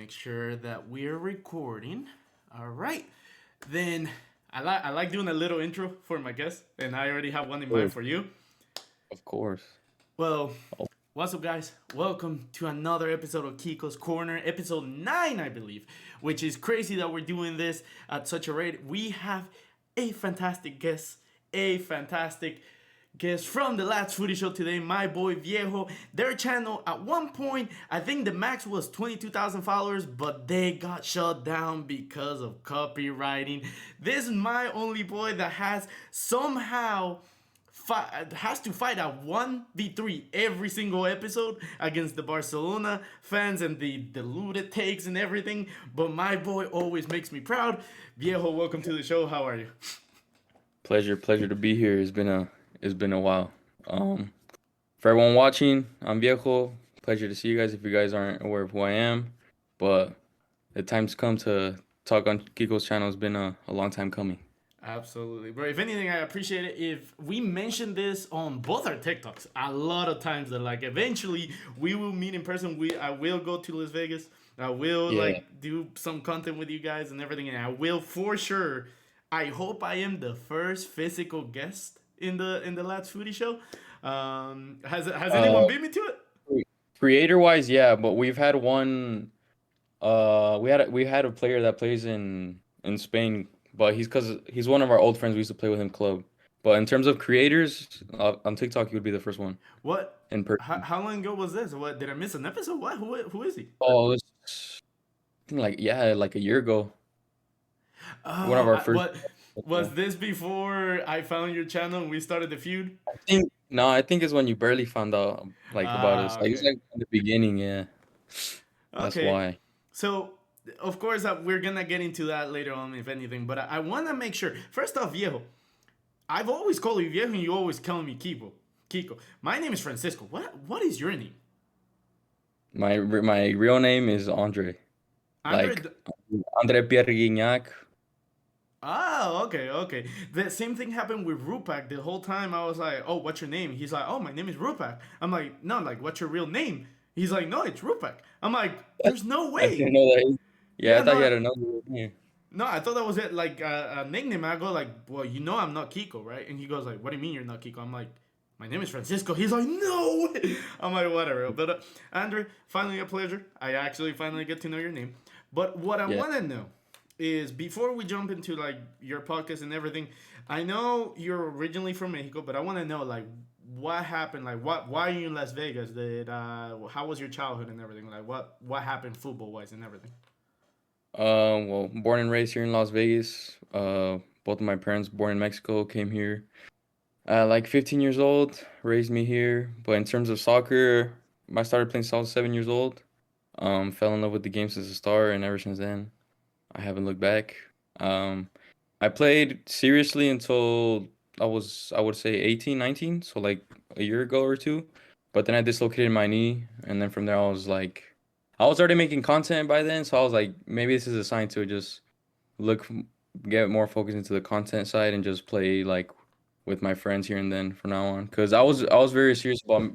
make sure that we're recording. All right. Then I like doing a little intro for my guests, and I already have one in mind Course, for you. of course. Well, Oh, what's up, guys? Welcome to another episode of Kiko's Corner, episode 9, I believe, which is crazy that we're doing this at such a rate. We have a fantastic guest from the Lads Footy Show today, my boy Viejo. Their channel, at one point, I think the max was 22,000 followers, but they got shut down because of copywriting. This is my only boy that has somehow has to fight a 1v3 every single episode against the Barcelona fans and the deluded takes and everything. But my boy always makes me proud. Viejo, welcome to the show. How are you? pleasure to be here. It's been a while. For everyone watching, I'm Viejo. Pleasure to see you guys. If you guys aren't aware of who I am, but the time's come to talk on Kiko's channel. It's been a long time coming. Absolutely, bro. If anything, I appreciate it if we mention this on both our TikToks a lot of times. That like eventually we will meet in person. I will go to Las Vegas. I will Yeah, like do some content with you guys and everything, and I will for sure. I hope I am the first physical guest in the Lads Foodie Show. Has anyone uh, beat me to it? creator wise, yeah, but we've had one. We had a player that plays in Spain, but he's one of our old friends. We used to play with him club. But in terms of creators, on TikTok, he would be the first one What? in How, person. how long ago was this? What did I miss an episode? What? Who is he? Oh, it was, I think like a year ago. One of Oh, our first. what was Yeah. this before I found your channel and we started the feud? I think it's when you barely found out like about us. Like it's Okay. like in the beginning, yeah. That's Okay. why. So, of course, we're gonna get into that later on, if anything. But I want to make sure. First off, Viejo, I've always called you Viejo, and you always call me Kiko. Kiko. My name is Francisco. What is your name? My real name is Andre. Andre. Like Andre Pierre Guignac. Oh, okay, okay. The same thing happened with Rupak. The whole time I was like, "Oh, what's your name?" He's like, "Oh, my name is Rupak." I'm like, "No, like, what's your real name?" He's like, "No, it's Rupak." I'm like, "There's no I didn't way." know that. Yeah, I Yeah, thought you no, had another name. no, I thought that was it, like a nickname. I go like, "Well, you know, I'm not Kiko, right?" And he goes like, "What do you mean you're not Kiko?" I'm like, "My name is Francisco." He's like, "No way." I'm like, "Whatever." But Andre, finally a pleasure. I actually finally get to know your name. But what I Yeah. want to know is before we jump into like your podcast and everything, I know you're originally from Mexico, but I want to know like what happened, like why are you in Las Vegas? Did how was your childhood and everything? Like what happened football wise and everything? Well, born and raised here in Las Vegas. Both of my parents born in Mexico, came here like 15 years old, raised me here. But in terms of soccer, I started playing soccer 7 years old. Fell in love with the game since the start, and ever since then, I haven't looked back. Um, I played seriously until I would say 18, 19, so like a year ago or two. But then I dislocated my knee, and then from there I was like, I was already making content by then, so I was like, maybe this is a sign to just look, get more focused into the content side and just play like with my friends here and then from now on. Because I was very serious about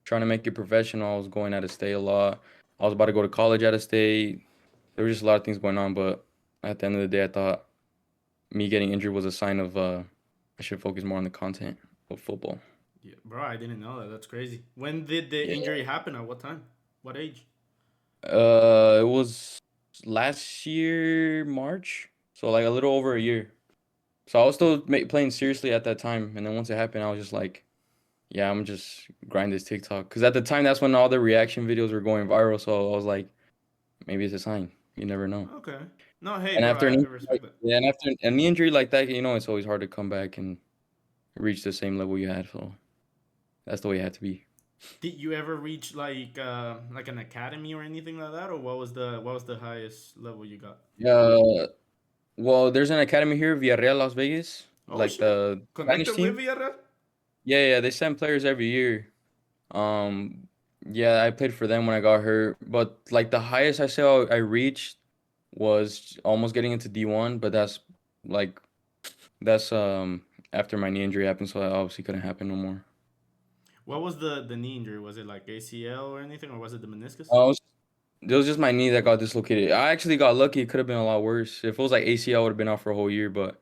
trying to make it professional. I was going out of state a lot. I was about to go to college out of state. There were just a lot of things going on, but at the end of the day, I thought me getting injured was a sign of I should focus more on the content of football. Yeah, bro, I didn't know that. That's crazy. When did the Yeah. injury happen? At what time? What age? It was last year March, so like a little over a year. So I was still playing seriously at that time, and then once it happened, I was just like, yeah, I'm just grind this TikTok. Because at the time, that's when all the reaction videos were going viral. So I was like, maybe it's a sign. You never know. Okay. No, hey, And bro, after I an injury respect that. yeah, and after an knee injury like that, it's always hard to come back and reach the same level you had. So that's the way it had to be. Did you ever reach like an academy or anything like that, or what was the highest level you got? Uh, well, there's an academy here, Villarreal, Las Vegas, Oh like shit! the Spanish Connected with team. Villarreal? Yeah, they send players every year. Um, yeah, I played for them when I got hurt, but like the highest I say I reached was almost getting into D1, but like that's after my knee injury happened, so that obviously couldn't happen no more. What was the knee injury? Was it like ACL or anything, or was it the meniscus? Uh, it was, It was just my knee that got dislocated. I actually got lucky. It could have been a lot worse. If it was like ACL, I would have been out for a whole year. But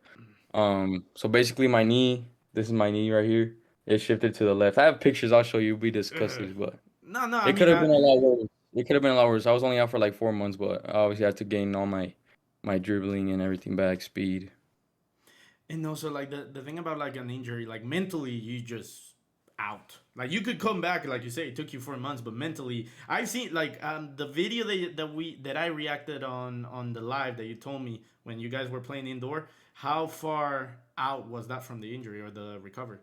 so basically my knee, this is my knee right here. It shifted to the left. I have pictures. I'll show you. You'll be Uh, disgusted, but no, no. I it could mean, have been a lot worse. It could have been a lot worse. I was only out for like 4 months, but I obviously had to gain all my dribbling and everything back, speed. and also like the thing about like an injury, like mentally, you just out. Like you could come back, like you say, it took you 4 months, but mentally, I've seen like the video that I reacted on the live that you told me when you guys were playing indoor. How far out was that from the injury or the recovery?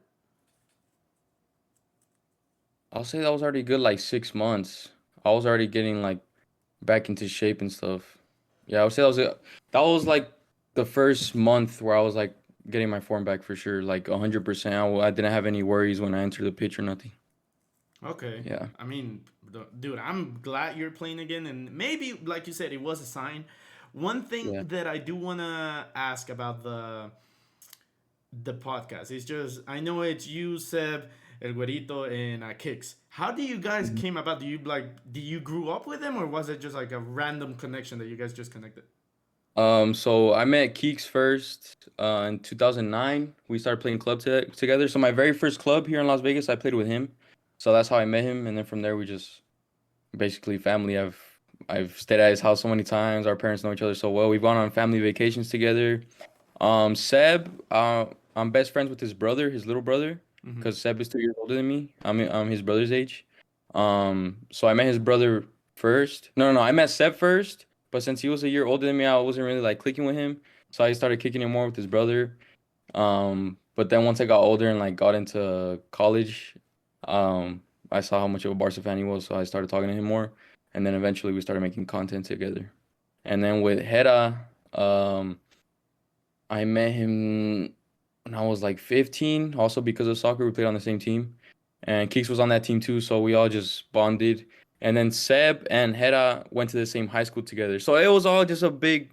I'll say that was already good like 6 months. I was already getting like back into shape and stuff. Yeah, I would say that was like the first month where I was like getting my form back for sure, like 100%. I didn't have any worries when I entered the pitch or nothing. Okay. Yeah. I mean, dude, I'm glad you're playing again, and maybe, like you said, it was a sign. One thing Yeah. that I do wanna ask about the podcast is just I know it's you, Seb, El Güerito, and Kicks. How do you guys Mhm. came about? Do you grew up with them, or was it just like a random connection that you guys just connected? So I met Keeks first in 2009. We started playing club together. So my very first club here in Las Vegas, I played with him. So that's how I met him, and then from there we just basically family. I've stayed at his house so many times. Our parents know each other so well. We've gone on family vacations together. Seb, I'm best friends with his brother, his little brother, Mm-hmm. because Seb is 2 years older than me. I'm his brother's age. So I met his brother first. No, no, no, I met Seb first, but since he was a year older than me, I wasn't really like clicking with him. So I started kicking it more with his brother. But then once I got older and like got into college, um, I saw how much of a Barca fan he was, so I started talking to him more. And then eventually we started making content together. And then with Hera, I met him when I was like 15, also because of soccer. We played on the same team. And Keeks was on that team too, so we all just bonded. And then Seb and Hera went to the same high school together. So it was all just a big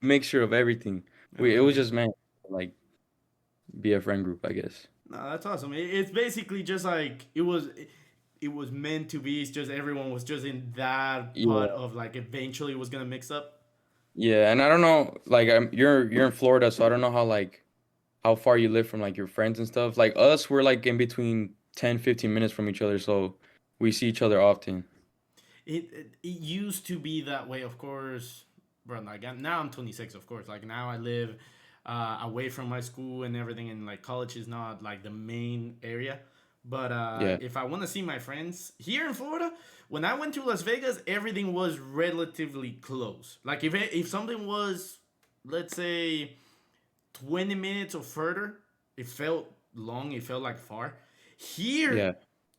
mixture of everything. It was Okay. just meant like be a friend group, I guess. No, that's awesome. It's basically just like it was meant to be. It's just everyone was just in that Yeah. part of like eventually it was gonna mix up. Yeah, and I don't know, like you're in Florida, so I don't know how far you live from like your friends and stuff. Like us, we're like in between 10-15 minutes from each other, so we see each other often. It used to be that way, of course, bro. Like now I'm 26, of course. Like now I live away from my school and everything, and like college is not like the main area. But Yeah. if I want to see my friends here in Florida, when I went to Las Vegas, everything was relatively close. Like if something was, let's say, 20 minutes or further, it felt long. It felt like far. Here, Yeah.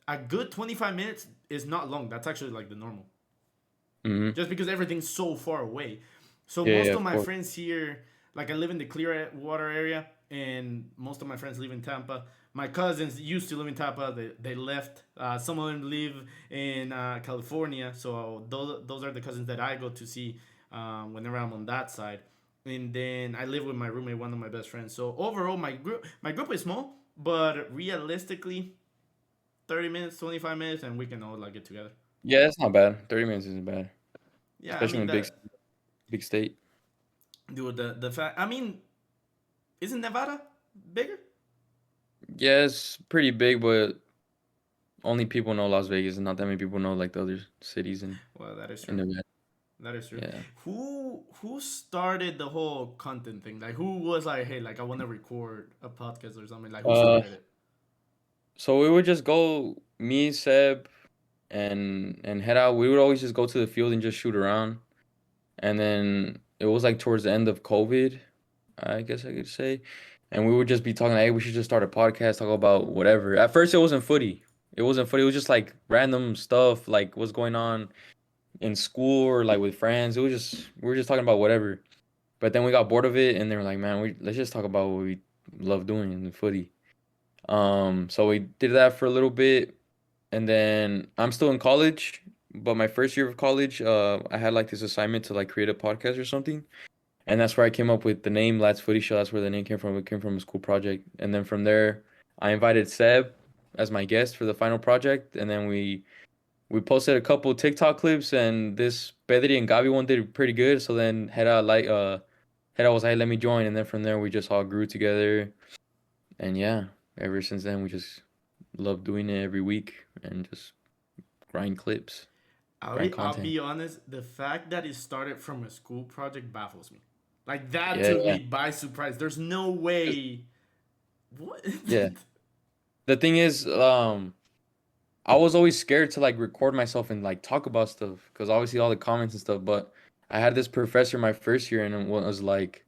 a good 25 minutes is not long. That's actually like the normal. Hmm. Just because everything's so far away. So Yeah, yeah, most of of my course. friends here, like I live in the Clearwater area, and most of my friends live in Tampa. My cousins used to live in Tampa. They left. Some of them live in California. So those are the cousins that I go to see whenever I'm on that side. And then I live with my roommate, one of my best friends. So overall, my group is small, but realistically, 30 minutes, 25 minutes, and we can all like get together. Yeah, it's not bad. 30 minutes isn't bad, Yeah, I especially mean in a big that, big state. dude. The fact, I mean, isn't Nevada bigger? Yeah, it's pretty big, but only people know Las Vegas, and not that many people know like the other cities Well, that is in true. Nevada. That is true. Yeah. Who started the whole content thing? Like, who was like, hey, like I want to record a podcast or something? Like, who Uh, started it? so we would just go, me, Seb, and head out. We would always just go to the field and just shoot around. And then it was like towards the end of COVID, I guess I could say. And we would just be talking, like, hey, we should just start a podcast, talk about whatever. At first, it wasn't footy. It wasn't footy. It was just like random stuff, like what's going on in school or like with friends. We were just talking about whatever. But then we got bored of it, and they were like, man, let's just talk about what we love doing in the footy. So we did that for a little bit, and then I'm still in college. But my first year of college, I had like this assignment to like create a podcast or something. And that's where I came up with the name Lads Footy Show. That's where the name came from. It came from a school project. And then from there, I invited Seb as my guest for the final project. And then we posted a couple TikTok clips, and this Pedri and Gavi one did pretty good. So then Hera was like, let me join, and then from there we just all grew together, and yeah, ever since then we just love doing it every week and just grind clips, grind I'll content. be honest. The fact that it started from a school project baffles me. Like that Yeah, took yeah, me by surprise. There's no way. What? yeah. The thing is, I was always scared to like record myself and like talk about stuff because obviously all the comments and stuff. But I had this professor my first year, and it was like,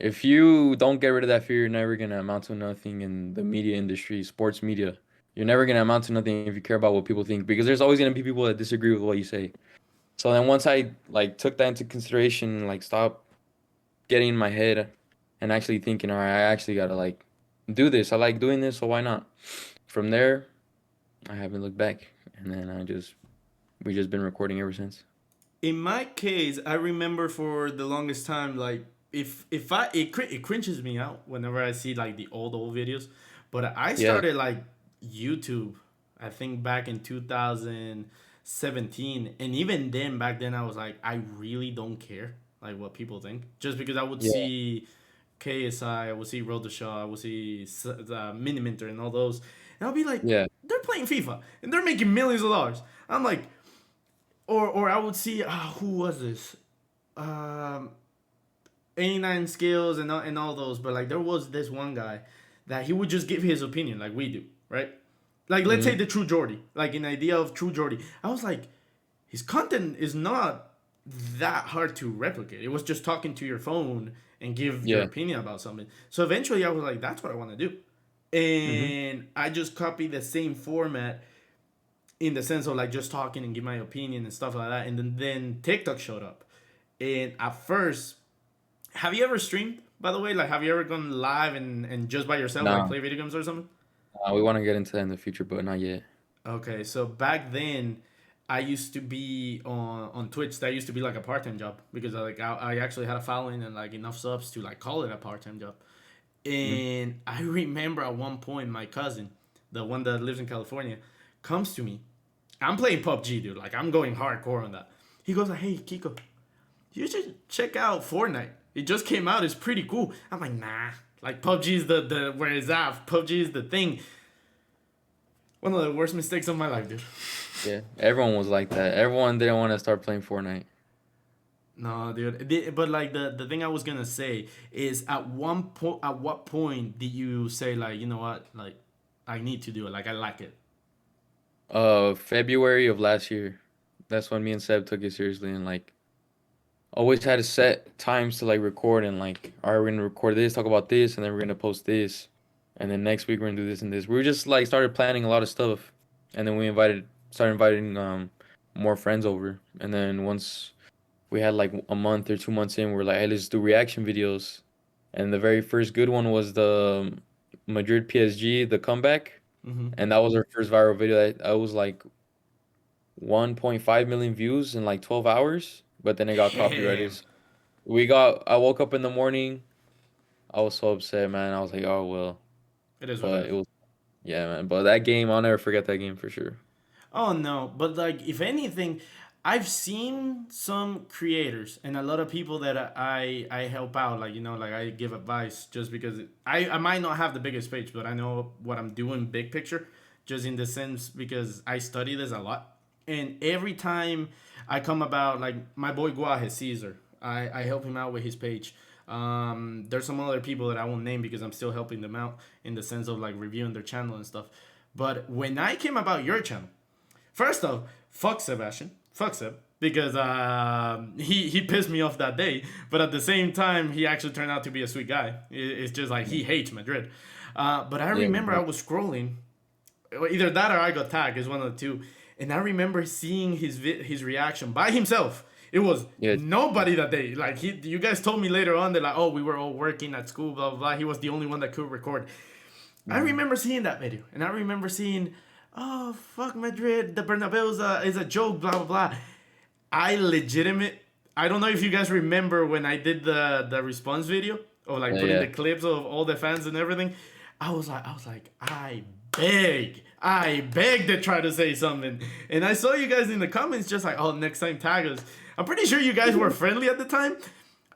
if you don't get rid of that fear, you're never gonna amount to nothing in the media industry, sports media. You're never gonna amount to nothing if you care about what people think, because there's always gonna be people that disagree with what you say. So then once I like took that into consideration and like stopped getting in my head and actually thinking, all right, I actually gotta like do this. I like doing this, so why not? From there, I haven't looked back, and then we just been recording ever since. In my case, I remember for the longest time, like if I it cringes me out whenever I see like the old videos, but I Yeah, started like YouTube, I think back in 2017, and even then back then I was like I really don't care like what people think, just because I would yeah, see KSI, I would see Road to Shaw, I would see Mini Minter and all those, and I'll be like yeah, they're playing FIFA and they're making millions of dollars. I'm like, or I would see who was this? Um 89 skills and all those, but like there was this one guy that he would just give his opinion like we do, right? Like let's say hmm, the True Jordy, like an idea of True Jordy. I was like, his content is not that hard to replicate. It was just talking to your phone and give your yeah, opinion about something. So eventually I was like, that's what I want to do. hmm, And I just copied the same format in the sense of like just talking and give my opinion and stuff like that. And then TikTok showed up. And at first, have you ever streamed, by the way? Like, have you ever gone live and just by yourself, like nah, play video games or something? we want to get into that in the future, but not yet. Okay, so back then, I used to be on Twitch. That used to be like a part time job because I actually had a following and like enough subs to like call it a part time job. Mm, And I remember at one point my cousin, the one that lives in California, comes to me. I'm playing PUBG, dude. Like I'm going hardcore on that. He goes like, "Hey, Kiko, you should check out Fortnite. It just came out. It's pretty cool." I'm like, nah. Like PUBG is the where it's at. PUBG is the thing. One of the worst mistakes of my life, dude. yeah, everyone was like that. Everyone didn't want to start playing Fortnite. No, dude. But like the thing I was gonna say is at what point did you say like, you know what, like I need to do it. Like I like it. February of last year. That's when me and Seb took it seriously, and like always had to set times to like record, and like, all right, we're gonna record this, talk about this, and then we're gonna post this, and then next week we're gonna do this and this. We were just like started planning a lot of stuff, and then started inviting more friends over, and then once we had like a month or 2 months in, we're like, hey, let's do reaction videos, and the very first good one was the Madrid PSG, the comeback, Mm-hmm. and that was our first viral video. That was like 1.5 million views in like 12 hours, but then it got copyrighted. Damn. I woke up in the morning. I was so upset, man. I was like, oh, well. It is what it But is. it was, yeah, man. But that game, I'll never forget that game for sure. Oh no, but like if anything, I've seen some creators and a lot of people that I help out, like like I give advice just because I might not have the biggest page, but I know what I'm doing big picture, just in the sense because I study this a lot, and every time I come about like my boy Guaje Caesar, I help him out with his page. There's some other people that I won't name because I'm still helping them out in the sense of like reviewing their channel and stuff. But when I came about your channel, first off, fuck Sebastian. Fuck Seb. Because he pissed me off that day. But at the same time, he actually turned out to be a sweet guy. It's just like he hates Madrid. But I Yeah, remember I was scrolling. Either that or I got tagged. Is one of the two. And I remember seeing his reaction by himself. It was yeah, nobody that day. Like you guys told me later on that like, oh, we were all working at school, blah blah blah. He was the only one that could record. I mhm. remember seeing that video, and I remember seeing, oh fuck Madrid, the Bernabeu is a joke, blah blah blah. I legitimate. I don't know if you guys remember when I did the response video of like Yeah, putting yeah, the clips of all the fans and everything. I was like, I I begged to try to say something. And I saw you guys in the comments just like, oh, next time tag us. I'm pretty sure you guys were friendly at the time.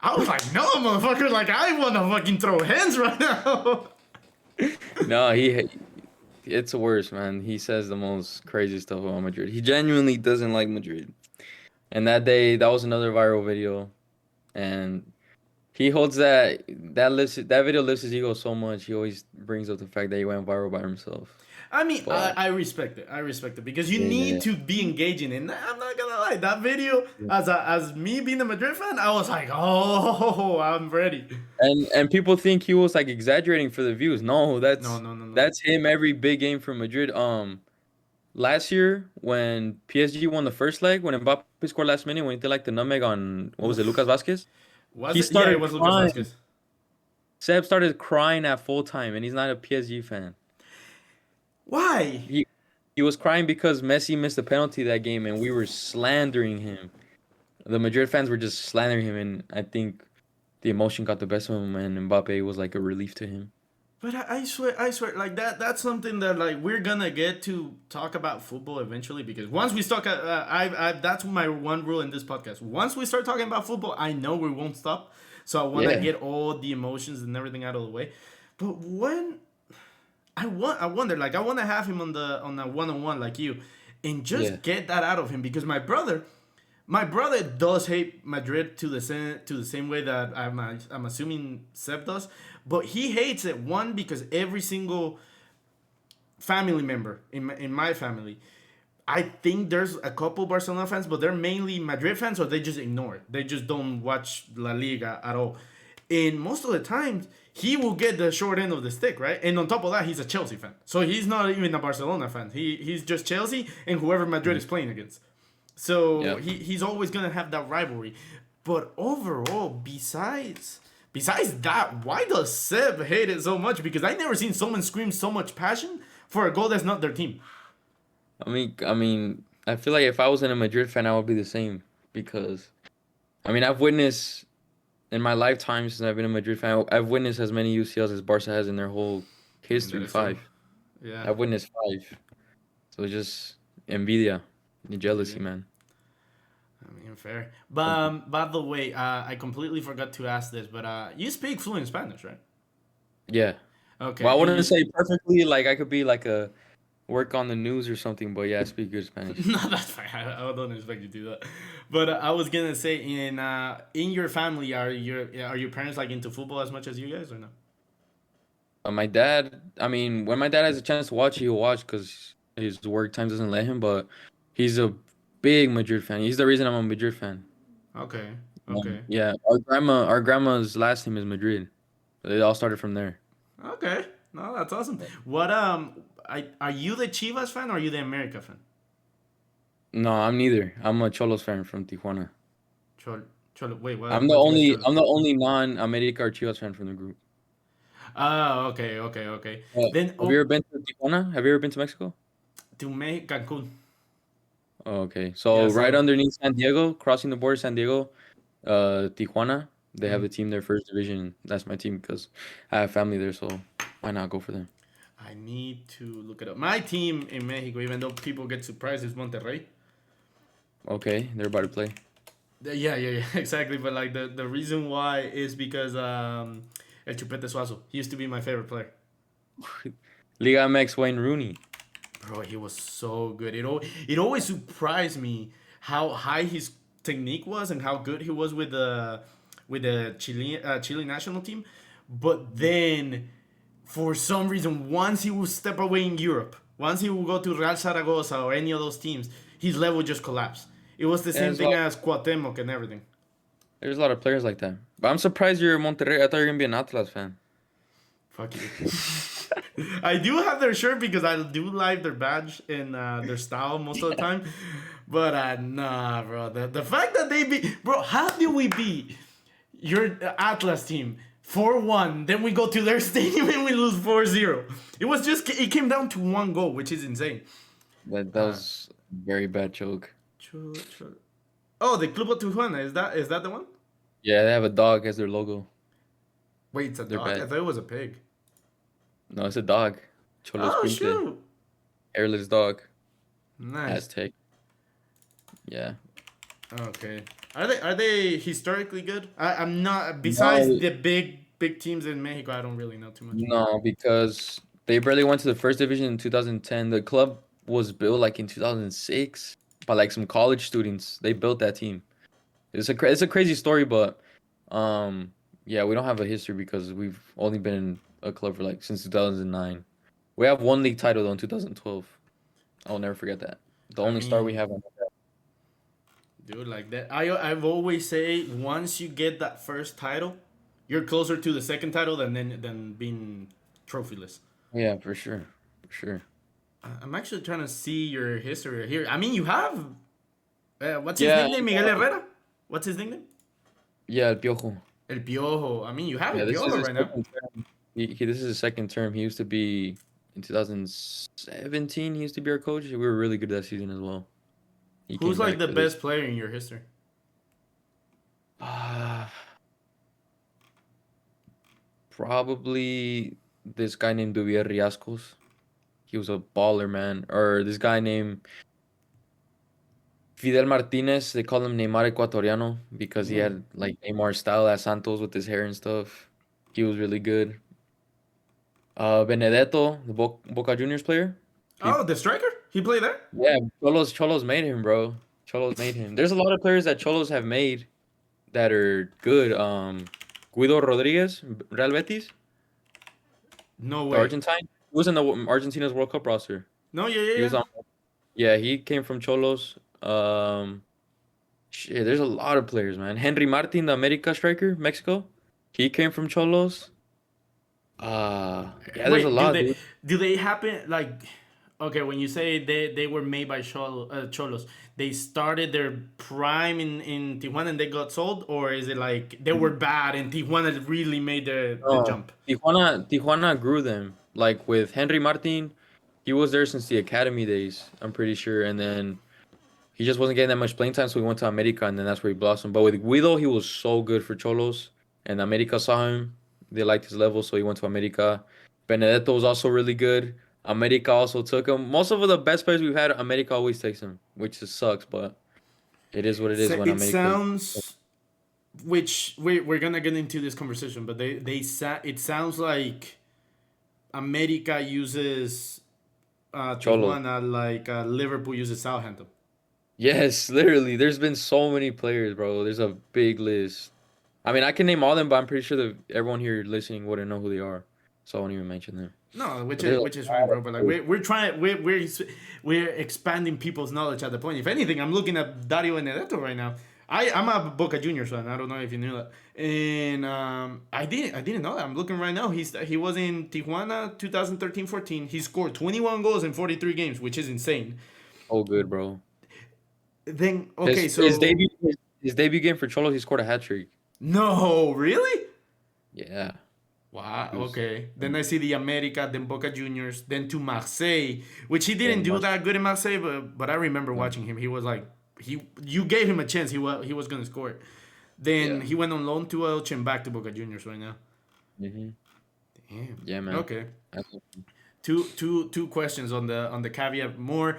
I was like, no, motherfucker, like, I want to fucking throw hands right now. No, it's worse, man. He says the most crazy stuff about Madrid. He genuinely doesn't like Madrid. And that day, that was another viral video, and he holds that video lifts his ego so much. He always brings up the fact that he went viral by himself. I mean, But I respect it. I respect it because you yeah, need to be engaging. And I'm not gonna lie, that video, as me being a Madrid fan, I was like, oh, I'm ready. and people think he was like exaggerating for the views. No, No, no, no, no. that's him every big game for Madrid. Last year when PSG won the first leg, when Mbappe scored last minute, when he did like the nutmeg on what was it, Lucas Vasquez? Was He it? Yeah, it started was Lucas crying. Vasquez. Seb started crying at full time, and he's not a PSG fan. Why? He was crying because Messi missed a penalty that game, and we were slandering him. The Madrid fans were just slandering him, and I think the emotion got the best of him, and Mbappe was like a relief to him. But I swear, like that's something that like we're gonna get to talk about football eventually because once we start, that's my one rule in this podcast. Once we start talking about football, I know we won't stop. So I want to Yeah, get all the emotions and everything out of the way. But when I wonder, like I want to have him on a one-on-one like you, and yeah. just get that out of him because my brother does hate Madrid to the same way that I'm assuming Seb does, but he hates it one because every single family member in my family, I think there's a couple Barcelona fans, but they're mainly Madrid fans, or they just ignore it. They just don't watch La Liga at all. And most of the times, he will get the short end of the stick, right? And on top of that, he's a Chelsea fan, so he's not even a Barcelona fan. He's just Chelsea and whoever Madrid is playing against. So Yep. he's always gonna have that rivalry. But overall, besides that, why does Seb hate it so much? Because I never seen someone scream so much passion for a goal that's not their team. I feel like if I wasn't a Madrid fan, I would be the same because, I've witnessed in my lifetime since I've been a Madrid fan, I've witnessed as many UCLs as Barca has in their whole That history. is true. Five. Yeah. I've witnessed five. So it's just envidia, and jealousy, man. I mean, fair. But by the way, I completely forgot to ask this, but you speak fluent Spanish, right? Yeah. Okay, Well, I and wouldn't you. say perfectly. Like I could be like a work on the news or something, but yeah, I speak good Spanish. No, that's fine. I don't expect you to do that. But I was gonna say, in your family, are your parents like into football as much as you guys, or no? My dad, when my dad has a chance to watch, he'll watch because his work time doesn't let him. But he's a big Madrid fan. He's the reason I'm a Madrid fan. Okay, okay, Yeah, our grandma's last name is Madrid. It all started from there. okay. No, that's awesome. What are you the Chivas fan or are you the America fan? No, I'm neither. I'm a Cholos fan from Tijuana. Cholo, Cholo. Wait, I'm the what team is only Cholo? I'm the only non-America or Chivas fan from the group. Oh, okay, okay, okay. Then Have you ever been to Tijuana? Have you ever been to Mexico? to make Cancun. Oh, okay. Yeah, So right so. underneath San Diego, crossing the border, San Diego, Tijuana, they have Mhm. a team there, first division. That's my team because I have family there, so why not go for them? I need to look it up. My team in Mexico, even though people get surprised, is Monterrey. Okay, they're about to play. Yeah, yeah, yeah, exactly. But like the reason why is because El Chupete Suazo. He used to be my favorite player. Liga MX Wayne Rooney. Bro, he was so good. It always surprised me how high his technique was and how good he was with the Chile national team. But then, for some reason, once he would step away in Europe, once he would go to Real Zaragoza or any of those teams, his level just collapsed. It was the Yeah, same thing as Cuauhtemoc and everything. there's a lot of players like that. But I'm surprised you're a Monterrey. I thought you were gonna be an Atlas fan. Fuck you. I do have their shirt because I do like their badge and their style most of the time. But nah, bro. The fact that they beat. Bro, how did we beat your Atlas team 4-1? Then we go to their stadium and we lose 4-0. It came down to one goal, which is insane. That Uh, was a very bad joke. oh, the Club of Tijuana. Is that the one? Yeah, they have a dog as their logo. Wait, it's a They're dog? bad. I thought it was a pig. No, it's a dog. Cholos Oh, Quinte. shoot. hairless dog, Nice. Aztec. Yeah. Okay. Are they historically good? I'm not. Besides No, the big teams in Mexico, I don't really know too much. no, because they barely went to the first division in 2010. The club was built like in 2006 by like some college students. They built that team. It's a crazy story, but um, yeah, we don't have a history because we've only been in a club for like since 2009. We have one league title though in 2012. I'll never forget that. The I only star we mean, have on. dude, like that. I've always say once you get that first title, you're closer to the second title than being trophyless. Yeah, for sure, for sure. I'm actually trying to see your history here. I mean, you have what's his Yeah, nickname? Miguel Herrera. What's his nickname? yeah, El Piojo. El Piojo. I mean, you have Yeah, El this is Piojo his right now. second term. This is his second term. He used to be in 2017. He used to be our coach. We were really good that season as well. He Who's came like back the for this. best player in your history? Ah, probably this guy named Duvier Riascos. He was a baller, man. Or this guy named Fidel Martinez. They call him Neymar Ecuatoriano because he Ooh. had like Neymar style at Santos with his hair and stuff. He was really good. Benedetto, the Boca Juniors player. He Oh, the striker. He played there. Yeah, Cholos made him, bro. Cholos made him. There's a lot of players that Cholos have made that are good. Guido Rodriguez, Real Betis, No the way. Argentine. He was in the Argentina's World Cup roster. No, yeah, yeah, He yeah. was on. Yeah, he came from Cholos. Shit, there's a lot of players, man. Henry Martin, the America striker, Mexico. He came from Cholos. Yeah, there's a Wait, do lot, they dude. do they happen like? Okay, when you say they were made by Cholos, they started their prime in Tijuana and they got sold, or is it like they were bad and Tijuana really made the No, jump? Tijuana grew them. Like with Henry Martin, he was there since the academy days, I'm pretty sure. And then he just wasn't getting that much playing time, so he went to America, and then that's where he blossomed. But with Guido, he was so good for Cholos, and America saw him. They liked his level, so he went to America. Benedetto was also really good. America also took him. Most of the best players we've had, America always takes him, which just sucks, but it is what it is when It America. sounds, which we're gonna get into this conversation, but it sounds like America uses Cholos. Tijuana like Liverpool uses Southampton. Yes, literally. There's been so many players, bro. There's a big list. I mean, I can name all of them, but I'm pretty sure that everyone here listening wouldn't know who they are, so I won't even mention them. No, But there's a which is fine, lot of bro. But like players. we're trying we're expanding people's knowledge at the point. If anything, I'm looking at Dario Benedetto right now. I'm a Boca Juniors fan. I don't know if you knew that. And I didn't know that. I'm looking right now. He was in Tijuana 2013-14. He scored 21 goals in 43 games, which is insane. Oh, good, bro. Then okay, His so debut game for Cholos, he scored a hat trick. no, really? Yeah, Wow. he was. Okay. Then I see the America, then Boca Juniors, then to Marseille, which he didn't And do March. that good in Marseille, but I remember watching him. He was like you gave him a chance. He was gonna score it. Then Yeah. he went on loan to Elche and back to Boca Juniors right now. Hmm. Damn. Yeah, man. Okay. I- Two questions on the caveat. More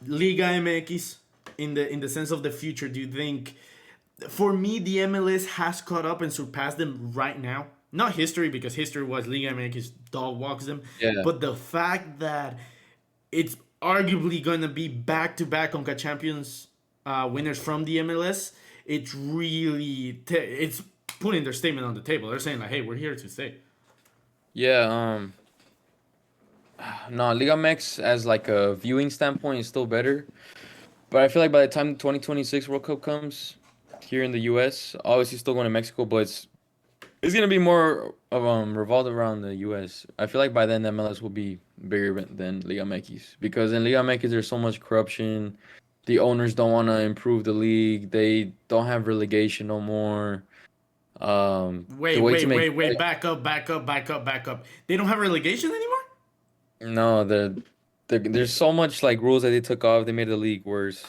Liga MX in the sense of the future. Do you think? For me, the MLS has caught up and surpassed them right now. Not history, because history was Liga MX dog walks them, Yeah, but the fact that it's arguably going to be back to back Conca Champions winners from the MLS, it's really it's putting their statement on the table. They're saying like, "Hey, we're here to stay." yeah. No, Liga MX as like a viewing standpoint is still better, but I feel like by the time the 2026 World Cup comes here in the U.S., obviously still going to Mexico, but it's gonna be more of revolved around the U.S. I feel like by then MLS will be bigger than Liga MX because in Liga MX there's so much corruption. The owners don't want to improve the league. They don't have relegation no more. The Wait, way to wait, make wait, wait! Back up, back up, back up, back up. They don't have relegation anymore. no, there's so much like rules that they took off. They made the league worse.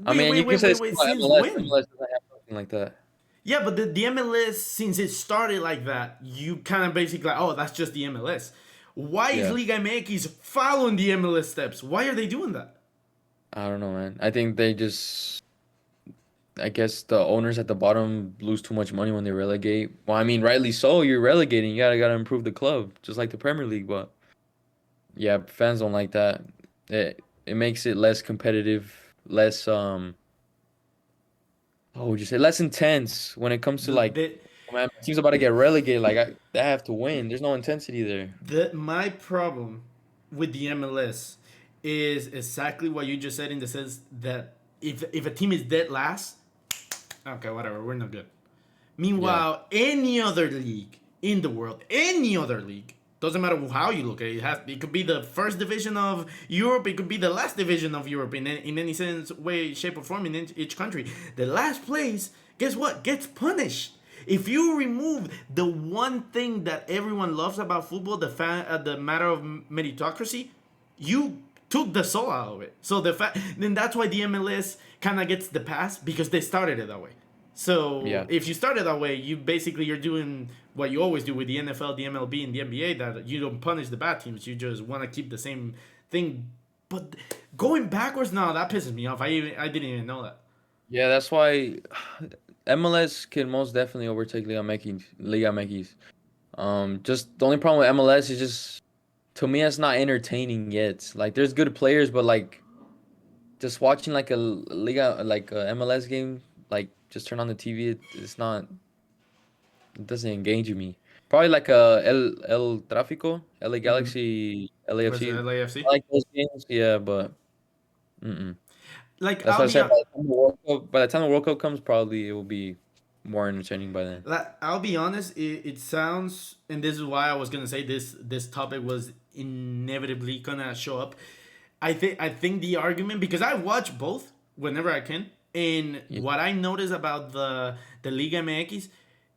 I Wait, mean, wait, you can wait, say wait, it's wait. about Since MLS. when? MLS doesn't have something like that. Yeah, but the MLS, since it started like that, you kind of basically like, oh, that's just the MLS. Why is Yeah. Liga MX following the MLS steps? Why are they doing that? I don't know, man. I think they just, I guess the owners at the bottom lose too much money when they relegate. Well, I mean, rightly so. You're relegating. You gotta improve the club, just like the Premier League. But yeah, fans don't like that. It makes it less competitive, less what would you say, less intense when it comes to The, like, the, oh, man, my team's about to get relegated. Like they have to win. There's no intensity there. my problem with the MLS is exactly what you just said in the sense that if a team is dead last, okay, whatever, we're not good. Yeah, Meanwhile, any other league in the world, any other league, doesn't matter how you look at it. It could be the first division of Europe. It could be the last division of Europe in any sense, way, shape, or form in each country. The last place, guess what? Gets punished. If you remove the one thing that everyone loves about football, the matter of meritocracy, you took the soul out of it. So then that's why the MLS kind of gets the pass because they started it that way. So yeah, if you started that way, you're doing what you always do with the NFL, the MLB, and the NBA. That you don't punish the bad teams. You just want to keep the same thing. But going backwards, no, that pisses me off. I didn't even know that. yeah. That's why MLS can most definitely overtake Liga MX. Liga MX. Just the only problem with MLS is just, to me, it's not entertaining yet. Like there's good players, but like just watching like a Liga, like a MLS game, like just turn on the TV. It's not. It doesn't engage me. Probably like El Tráfico, LA Mm-hmm. Galaxy, Versus LAFC. LAFC. I like those games, yeah, but mm-mm. Like That's why I said by the time the World Cup comes, probably it will be more entertaining by then. I'll be honest. It sounds, and this is why I was gonna say this topic was inevitably gonna show up. I think the argument, because I watch both whenever I can, and Yeah, what I notice about the Liga MX,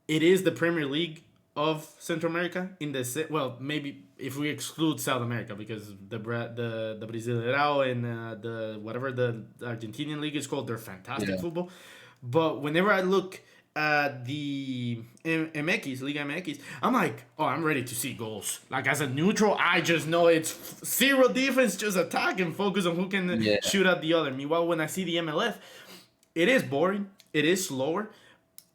it is the Premier League of Central America in well, maybe if we exclude South America, because the Brasileirao and the whatever the Argentinian league is called, they're fantastic yeah, football. But whenever I look at the MX, Liga MX, I'm like, oh, I'm ready to see goals. Like, as a neutral, I just know it's zero defense, just attack and focus on who can yeah, shoot at the other. Meanwhile, when I see the MLF, it is boring, it is slower,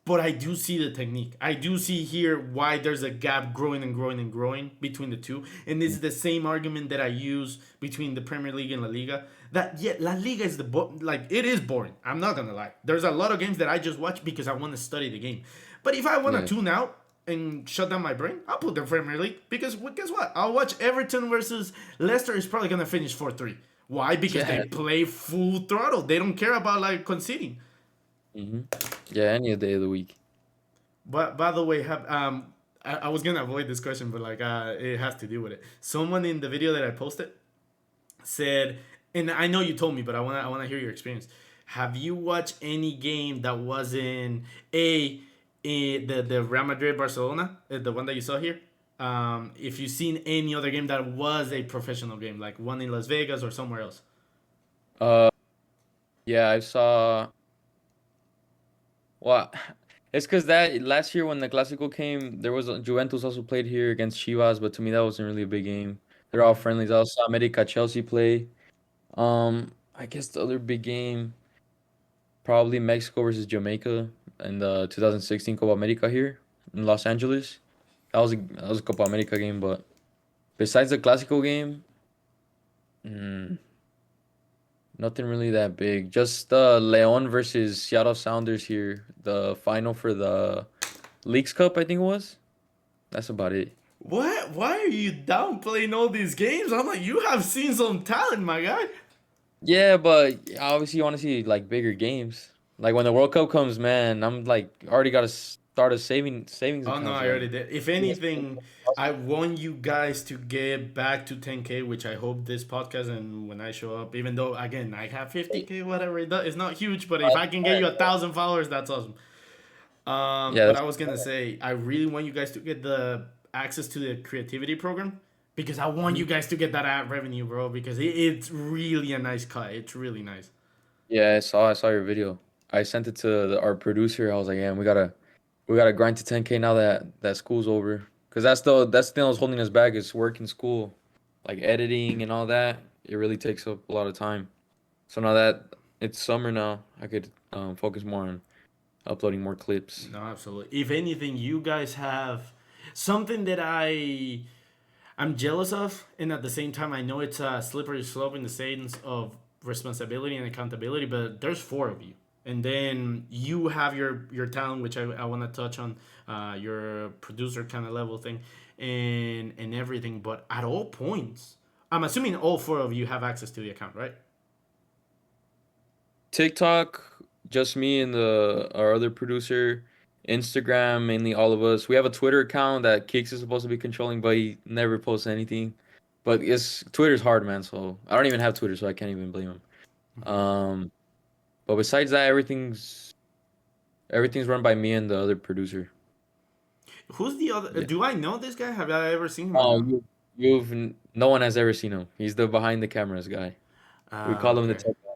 but I do see the technique. I do see here why there's a gap growing and growing and growing between the two. And this is the same argument that I use between the Premier League and La Liga. That, yeah, La Liga is like, it is boring. I'm not gonna lie. There's a lot of games that I just watch because I want to study the game. But if I want to yeah, tune out and shut down my brain, I'll put the Premier League, because guess what? I'll watch Everton versus Leicester is probably gonna finish 4-3. Why? Because they yeah. play full throttle. They don't care about like conceding. hmm Yeah, any day of the week. But by the way, I was gonna avoid this question, but like it has to do with it. Someone in the video that I posted said, and I know you told me, but I wanna hear your experience. Have you watched any game that wasn't the Real Madrid Barcelona, the one that you saw here? If you've seen any other game that was a professional game, like one in Las Vegas or somewhere else. Uh, yeah, I saw. Well, it's because that last year when the Clásico came, there was Juventus also played here against Chivas, but to me that wasn't really a big game. They're all Okay. friendlies. I also saw America Chelsea play. I guess the other big game, probably Mexico versus Jamaica in the 2016 Copa America here in Los Angeles. That was a Copa America game, but besides the Clásico game, mm, nothing really that big. Just Leon versus Seattle Sounders here, the final for the Leagues Cup, I think it was. That's about it. What? Why are you downplaying all these games? I'm like, you have seen some talent, my guy. Yeah, but obviously you want to see like bigger games. Like when the World Cup comes, man, I'm like already got to start a savings Oh no, account. I Like, already did. If yes, anything, I want you guys to get back to 10K, which I hope this podcast and when I show up, even though again I have 50K, whatever it's not huge, but if I can get you 1,000 followers, that's awesome. yeah, But that's I was gonna say I really want you guys to get the access to the creativity program, because I want you guys to get that ad revenue, bro. Because it's really a nice cut. It's really nice. yeah. I saw your video. I sent it to our producer. I was like, yeah, we gotta grind to 10K now that school's over. because that's the thing that was holding us back is work in school, like editing and all that. It really takes up a lot of time. So now that it's summer now, I could focus more on uploading more clips. No, absolutely. If anything, you guys have something that I'm jealous of, and at the same time, I know it's a slippery slope in the sense of responsibility and accountability. But there's four of you, and then you have your talent, which I want to touch on, your producer kind of level thing, and everything. But at all points, I'm assuming all four of you have access to the account, right? TikTok, just me and the our other producer. Instagram, mainly all of us. We have a Twitter account that Kix is supposed to be controlling, but he never posts anything. But it's Twitter's hard, man. So I don't even have Twitter, so I can't even blame him. But besides that, everything's run by me and the other producer. Who's the other? Yeah. Do I know this guy? Have I ever seen him or Oh, no? no one has ever seen him. He's the behind the cameras guy. We call him the Okay. tech guy.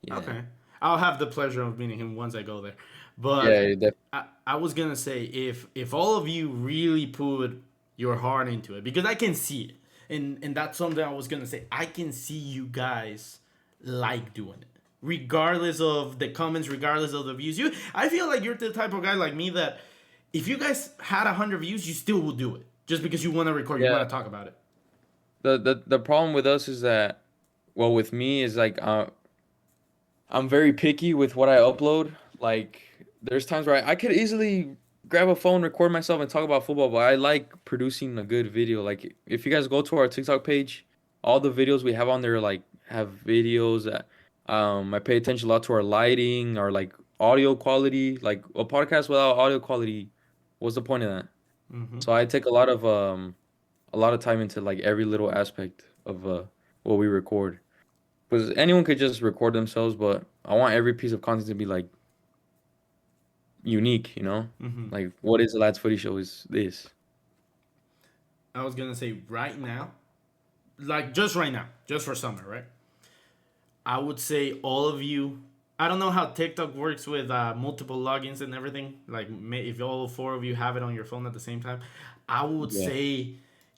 Yeah. Okay. I'll have the pleasure of meeting him once I go there. But Yeah, I was gonna say if all of you really put your heart into it, because I can see it. And that's something I was gonna say. I can see you guys like doing it. Regardless of the comments, regardless of the views. I feel like you're the type of guy like me that if you guys had 100 views, you still will do it. Just because you want to record, you yeah. want to talk about it. The problem with us is that, well, with me is like I'm very picky with what I upload. Like, there's times where I could easily grab a phone, record myself, and talk about football, but I like producing a good video. Like, if you guys go to our TikTok page, all the videos we have on there, like, have videos that I pay attention a lot to our lighting, our, like, audio quality. Like, a podcast without audio quality, what's the point of that? Mm-hmm. So I take a lot of time into, like, every little aspect of what we record. Because anyone could just record themselves, but I want every piece of content to be like unique, you know? Mm-hmm. Like what is the Lads Footy Show is this. I was gonna say right now, like just right now, just for summer, right? I would say all of you. I don't know how TikTok works with multiple logins and everything. Like, if all four of you have it on your phone at the same time, I would Yeah. say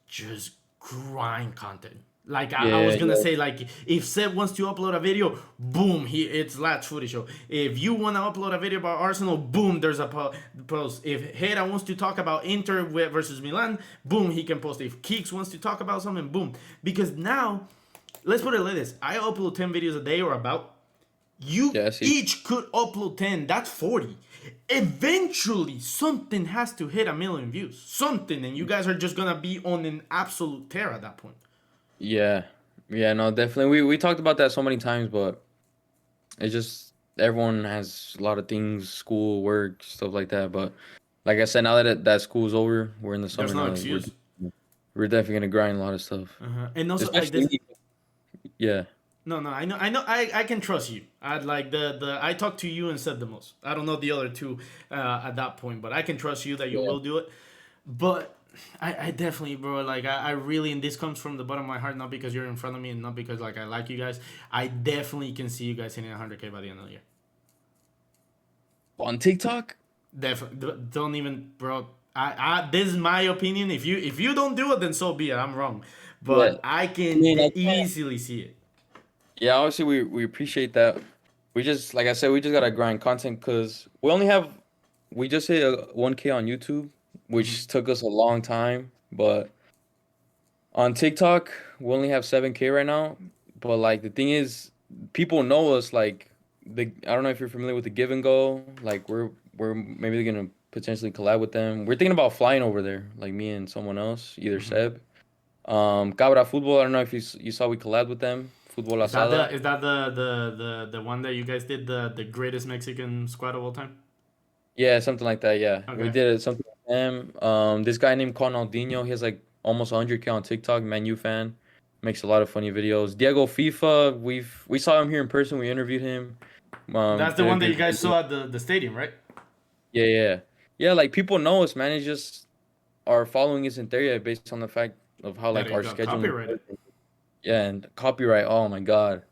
just grind content. Like I Yeah, was gonna yeah. say, like if Seb wants to upload a video, boom, it's Lads Footy Show. If you wanna upload a video about Arsenal, boom, there's a post. If Hera wants to talk about Inter versus Milan, boom, he can post. If Keeks wants to talk about something, boom. Because now, let's put it like this: I upload 10 videos a day or about. You Yeah, I see. each could upload 10. That's 40. Eventually, something has to hit 1 million views. Something, and you guys are just gonna be on an absolute tear at that point. Yeah. Yeah, no, definitely. We talked about that so many times, but it's just everyone has a lot of things, school, work, stuff like that. But like I said, now that school's over, we're in the There's summer no now. excuse. We're definitely gonna grind a lot of stuff. And also, like this. Especially, yeah. No, I know. I can trust you. I'd like I talked to you and said the most. I don't know the other two at that point, but I can trust you that you Yeah. will do it. But I definitely, bro. Like I really, and this comes from the bottom of my heart, not because you're in front of me, and not because like I like you guys. I definitely can see you guys hitting 100K by the end of the year. On TikTok? Definitely, don't even, bro. This is my opinion. If you don't do it, then so be it. I'm wrong, Yeah. but I I can mean, I can't. easily see it. Yeah, obviously we appreciate that. We just like I said, we just gotta grind content because we just hit a 1K on YouTube, Hmm. which took us a long time. But on TikTok, we only have 7K right now. But like the thing is, people know us. Like I don't know if you're familiar with the Give and Go. Like we're maybe gonna potentially collab with them. We're thinking about flying over there, like me and someone else, either Hmm. Seb. Cabra Football. I don't know if you saw we collabed with them. Football Is that Asada. the one that you guys did, the greatest Mexican squad of all time? Yeah, something like that. Yeah, we Okay. did it something with them. This guy named Ronaldinho, he has like almost 100K on TikTok. Man U fan, makes a lot of funny videos. Diego FIFA, we saw him here in person. We interviewed him. That's the Did a one that you good guys video. saw at the stadium, right? Yeah, yeah, yeah. Like people know us, man. It's just our following isn't there yet, based on the fact of how That like it our got scheduling. copyrighted. Yeah, and copyright. Oh my God.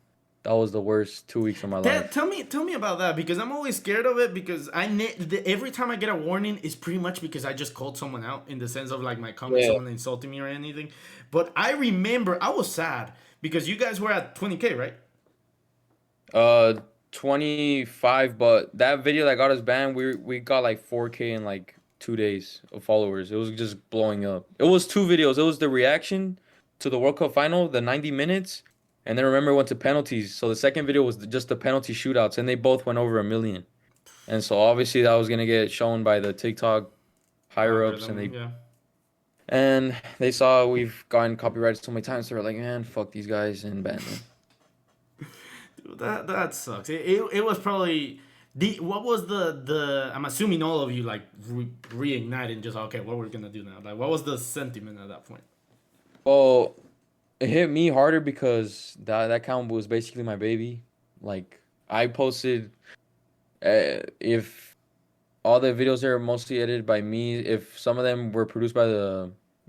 That was the worst 2 weeks of my life. Tell me about that because I'm always scared of it because every time I get a warning it's pretty much because I just called someone out in the sense of like my comment, Yeah. someone insulting me or anything. But I remember I was sad because you guys were at 20K, right? Uh, 25, but that video that got us banned, we got like 4K in like 2 days of followers. It was just blowing up. It was two videos. It was the reaction to the World Cup final, the 90 minutes, and then remember it went to penalties. So the second video was just the penalty shootouts, and they both went over 1 million. And so obviously that was gonna get shown by the TikTok higher ups, and Algorithm, yeah. they saw we've gotten copyrighted so many times. So they're like, man, fuck these guys and banned them. Dude, that sucks. It was probably the what was the I'm assuming all of you like reignited just okay, what we're gonna do now? Like what was the sentiment at that point? Well, it hit me harder because that account was basically my baby. Like I posted, if all the videos are mostly edited by me, if some of them were produced by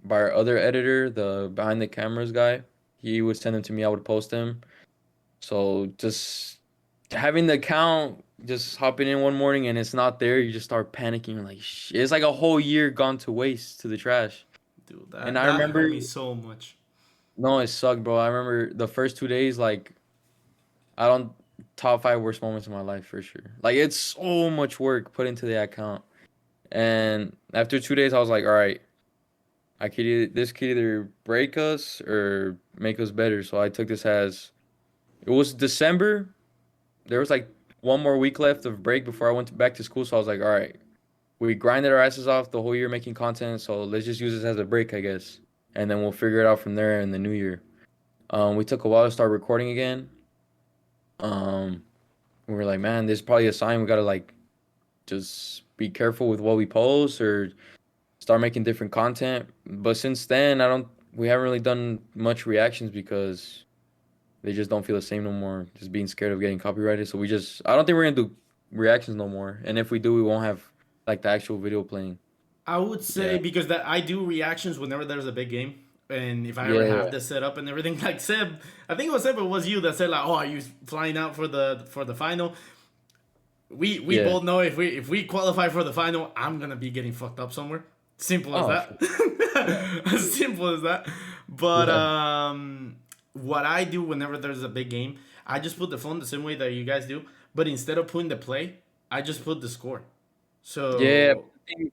our other editor, the behind the cameras guy, he would send them to me. I would post them. So just having the account, just hopping in one morning and it's not there, you just start panicking. You're like, shit, it's like a whole year gone to waste to the trash. Dude, And that I that remember, hurt me so much. no, it sucked, bro. I remember the first 2 days, like I don't top five worst moments of my life for sure. Like it's so much work put into the account. And after 2 days, I was like, all right, this could either break us or make us better. So I took this as it was December. There was like one more week left of break before I went back to school. So I was like, all right, we grinded our asses off the whole year making content. So let's just use this as a break, I guess. And then we'll figure it out from there in the new year. We took a while to start recording again. Um, we were like, man, this is probably a sign we gotta like just be careful with what we post or start making different content. But since then, we haven't really done much reactions because they just don't feel the same no more. Just being scared of getting copyrighted. So I don't think we're gonna do reactions no more. And if we do, we won't have like the actual video playing. I would say Yeah. because that I do reactions whenever there's a big game. And if I ever Yeah. have this set up and everything, like Seb, I think it was Seb, it was you that said like, "Oh, are you flying out for the final?" We Yeah. both know if we qualify for the final, I'm gonna be getting fucked up somewhere. Simple as Oh, that. As simple as that. But yeah. what I do whenever there's a big game, I just put the phone the same way that you guys do. But instead of putting the play, I just put the score. Yeah. So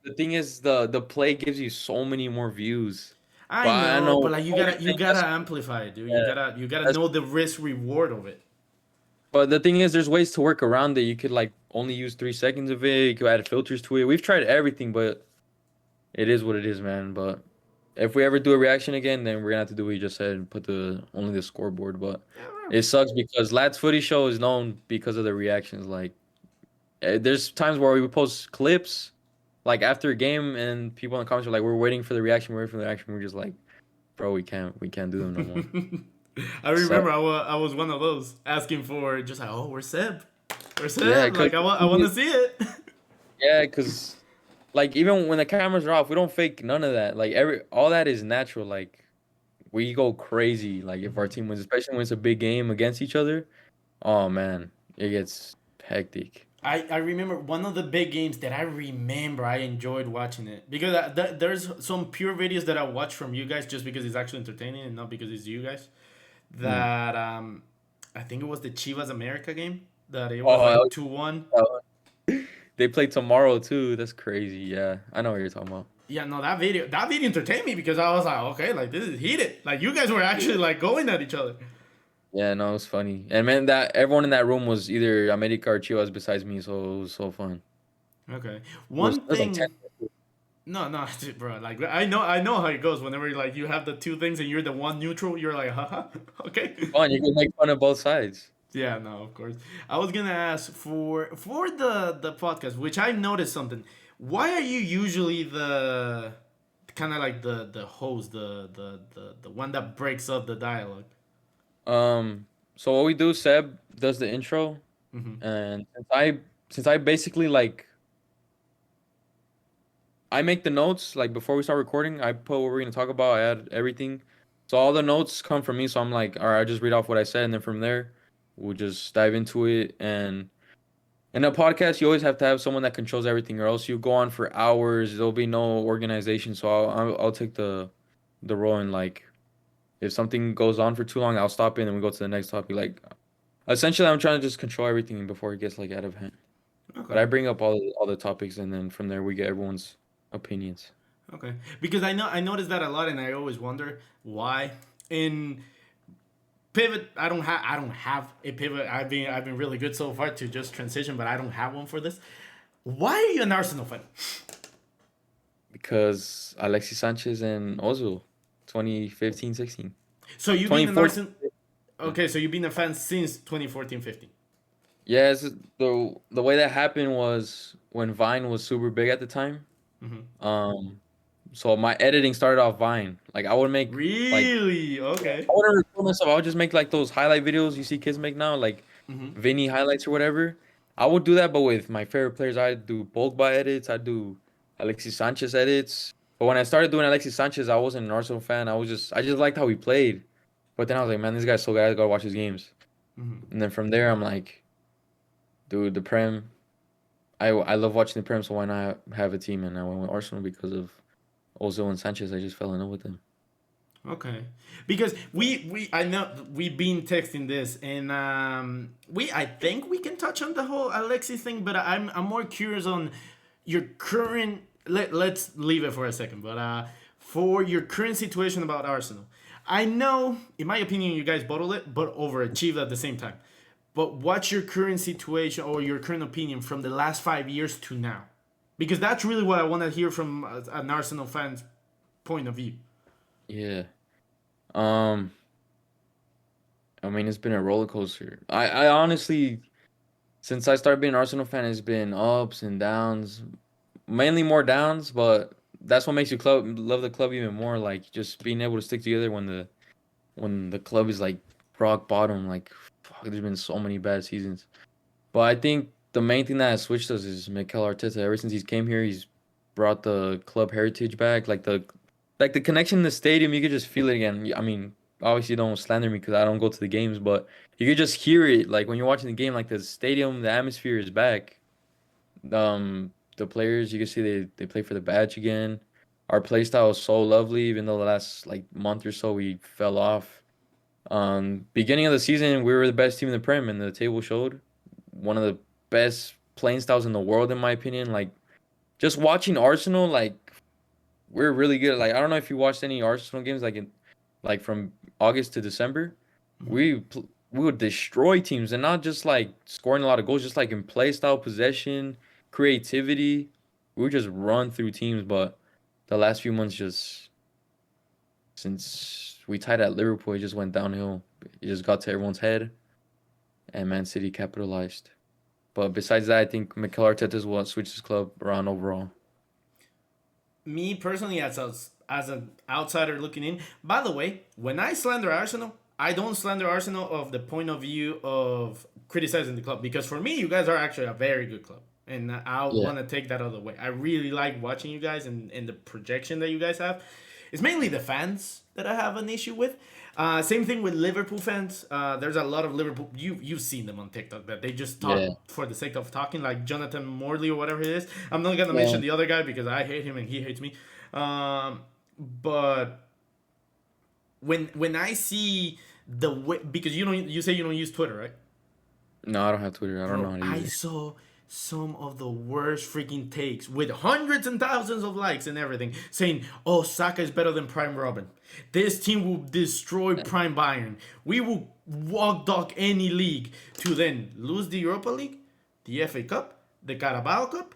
The thing is, the play gives you so many more views. But I I know, know but like only you thing gotta amplify it, dude. You yeah, gotta that's know the risk reward of it. but the thing is, there's ways to work around it. You could like only use 3 seconds of it. You could add filters to it. We've tried everything, but it is what it is, man. But if we ever do a reaction again, then we're gonna have to do what you just said and put the only the scoreboard. But Yeah, it sucks because Lads Footy Show is known because of the reactions. Like, there's times where we would post clips like after a game, and people in the comments are like, "We're waiting for the reaction. We're waiting for the reaction." We're just like, "Bro, we can't do them no more." I So remember I was one of those asking for just like, oh, where's Seb? Where's yeah, Seb? cause Like I want to see it. yeah, cause like even when the cameras are off, we don't fake none of that. Like all that is natural. Like we go crazy. Like if our team wins, especially when it's a big game against each other. Oh man, it gets hectic. I remember one of the big games that I remember I enjoyed watching it because there's some pure videos that I watch from you guys just because it's actually entertaining and not because it's you guys. Mm. That I think it was the Chivas America game that it was like Oh, 2-1. they play tomorrow too. That's crazy. Yeah, I know what you're talking about. Yeah, no, that video entertained me because I was like, okay, like this is heated. Like you guys were actually like going at each other. Yeah, no, it was funny. And man, that everyone in that room was either America or Chivas besides me, so it was so fun. Okay, It one was like 10. thing. No, no, bro. Like I know how it goes. Whenever like you have the two things and you're the one neutral, you're like, haha, okay. Fun. You can make fun of both sides. Yeah, no, of course. I was gonna ask for the podcast, which I noticed something. Why are you usually the kind of like the host, the one that breaks up the dialogue? So what we do, Seb does the intro, Hmm. and since I basically like I make the notes like before we start recording. I put what we're gonna talk about. I add everything, so all the notes come from me. So I'm like, all right, I just read off what I said, and then from there. We'll just dive into it. And in a podcast, you always have to have someone that controls everything, or else you go on for hours. There'll be no organization. So I'll take the role, and like if something goes on for too long, I'll stop it and we go to the next topic. Like essentially, I'm trying to just control everything before it gets like out of hand. But I Okay. bring up all the topics, and then from there we get everyone's opinions. Okay. Because I noticed that a lot, and I always wonder why. In pivot, I don't have a pivot. I've been really good so far to just transition, but I don't have one for this. Why are you an Arsenal fan? Because Alexis Sanchez and Ozil, 2015, 16. So you've been an 2014. Arsenal. Okay, so you've been a fan since 2014-15. Yeah, the way that happened was when Vine was super big at the time. Mm-hmm. Um, so my editing started off Vine. Like I would make like Really? I Okay. wouldn't record myself. I would just make like those highlight videos you see kids make now, like Mm-hmm. Vinny highlights or whatever. I would do that, but with my favorite players, I'd do Pogba edits. I'd do Alexis Sanchez edits. But when I started doing Alexis Sanchez, I wasn't an Arsenal fan. I just liked how he played. But then I was like, man, this guy's so good. I gotta watch his games. Mm-hmm. And then from there, I'm like, dude, the Prem. I love watching the Prem, so why not have a team? And I went with Arsenal because of Ozil and Sanchez. I just fell in love with them. Okay, because we I know we've been texting this, and we I think we can touch on the whole Alexis thing, but I'm more curious on your current. Let's leave it for a second, but for your current situation about Arsenal, I know in my opinion you guys bottled it, but overachieved at the same time. But what's your current situation or your current opinion from the last 5 years to now? Because that's really what I want to hear from an Arsenal fan's point of view. Yeah. Um. I mean, it's been a roller coaster. I honestly, since I started being an Arsenal fan, it's been ups and downs. Mainly more downs, but that's what makes you love the club even more. Like just being able to stick together when the club is like rock bottom. Like fuck, there's been so many bad seasons. But I think the main thing that has switched us is Mikel Arteta. Ever since he's came here, he's brought the club heritage back. Like the connection in the stadium, you could just feel it again. I mean, obviously don't slander me because I don't go to the games, but you could just hear it. Like when you're watching the game, like the stadium, the atmosphere is back. The players, you can see they play for the badge again. Our play style is so lovely, even though the last like month or so we fell off. Beginning of the season, we were the best team in the Prem, and the table showed one of the best playing styles in the world, in my opinion. Like just watching Arsenal, like we're really good. Like I don't know if you watched any Arsenal games, like from August to December, Mhm. we would destroy teams, and not just like scoring a lot of goals, just like in play style, possession, creativity. We would just run through teams, but the last few months, just since we tied at Liverpool, it just went downhill. It just got to everyone's head, and Man City capitalized. But besides that, I think Mikel Arteta is what switched his club around overall. Me personally, as an outsider looking in. By the way, when I slander Arsenal, I don't slander Arsenal of the point of view of criticizing the club because for me, you guys are actually a very good club, and I Yeah, want to take that other way. I really like watching you guys and the projection that you guys have. It's mainly the fans that I have an issue with. Same thing with Liverpool fans. There's a lot of Liverpool. You've seen them on TikTok that they just talk yeah, for the sake of talking, like Jonathan Morley or whatever it is. I'm not gonna yeah. mention the other guy because I hate him and he hates me. But when I see the way because you say you don't use Twitter, right? No, I don't have Twitter. I don't know Bro, how to use I it. saw some of the worst freaking takes with hundreds and thousands of likes and everything saying, oh, Saka is better than Prime Robin. This team will destroy Prime Bayern. We will walk dog any league to then lose the Europa League, the FA Cup, the Carabao Cup.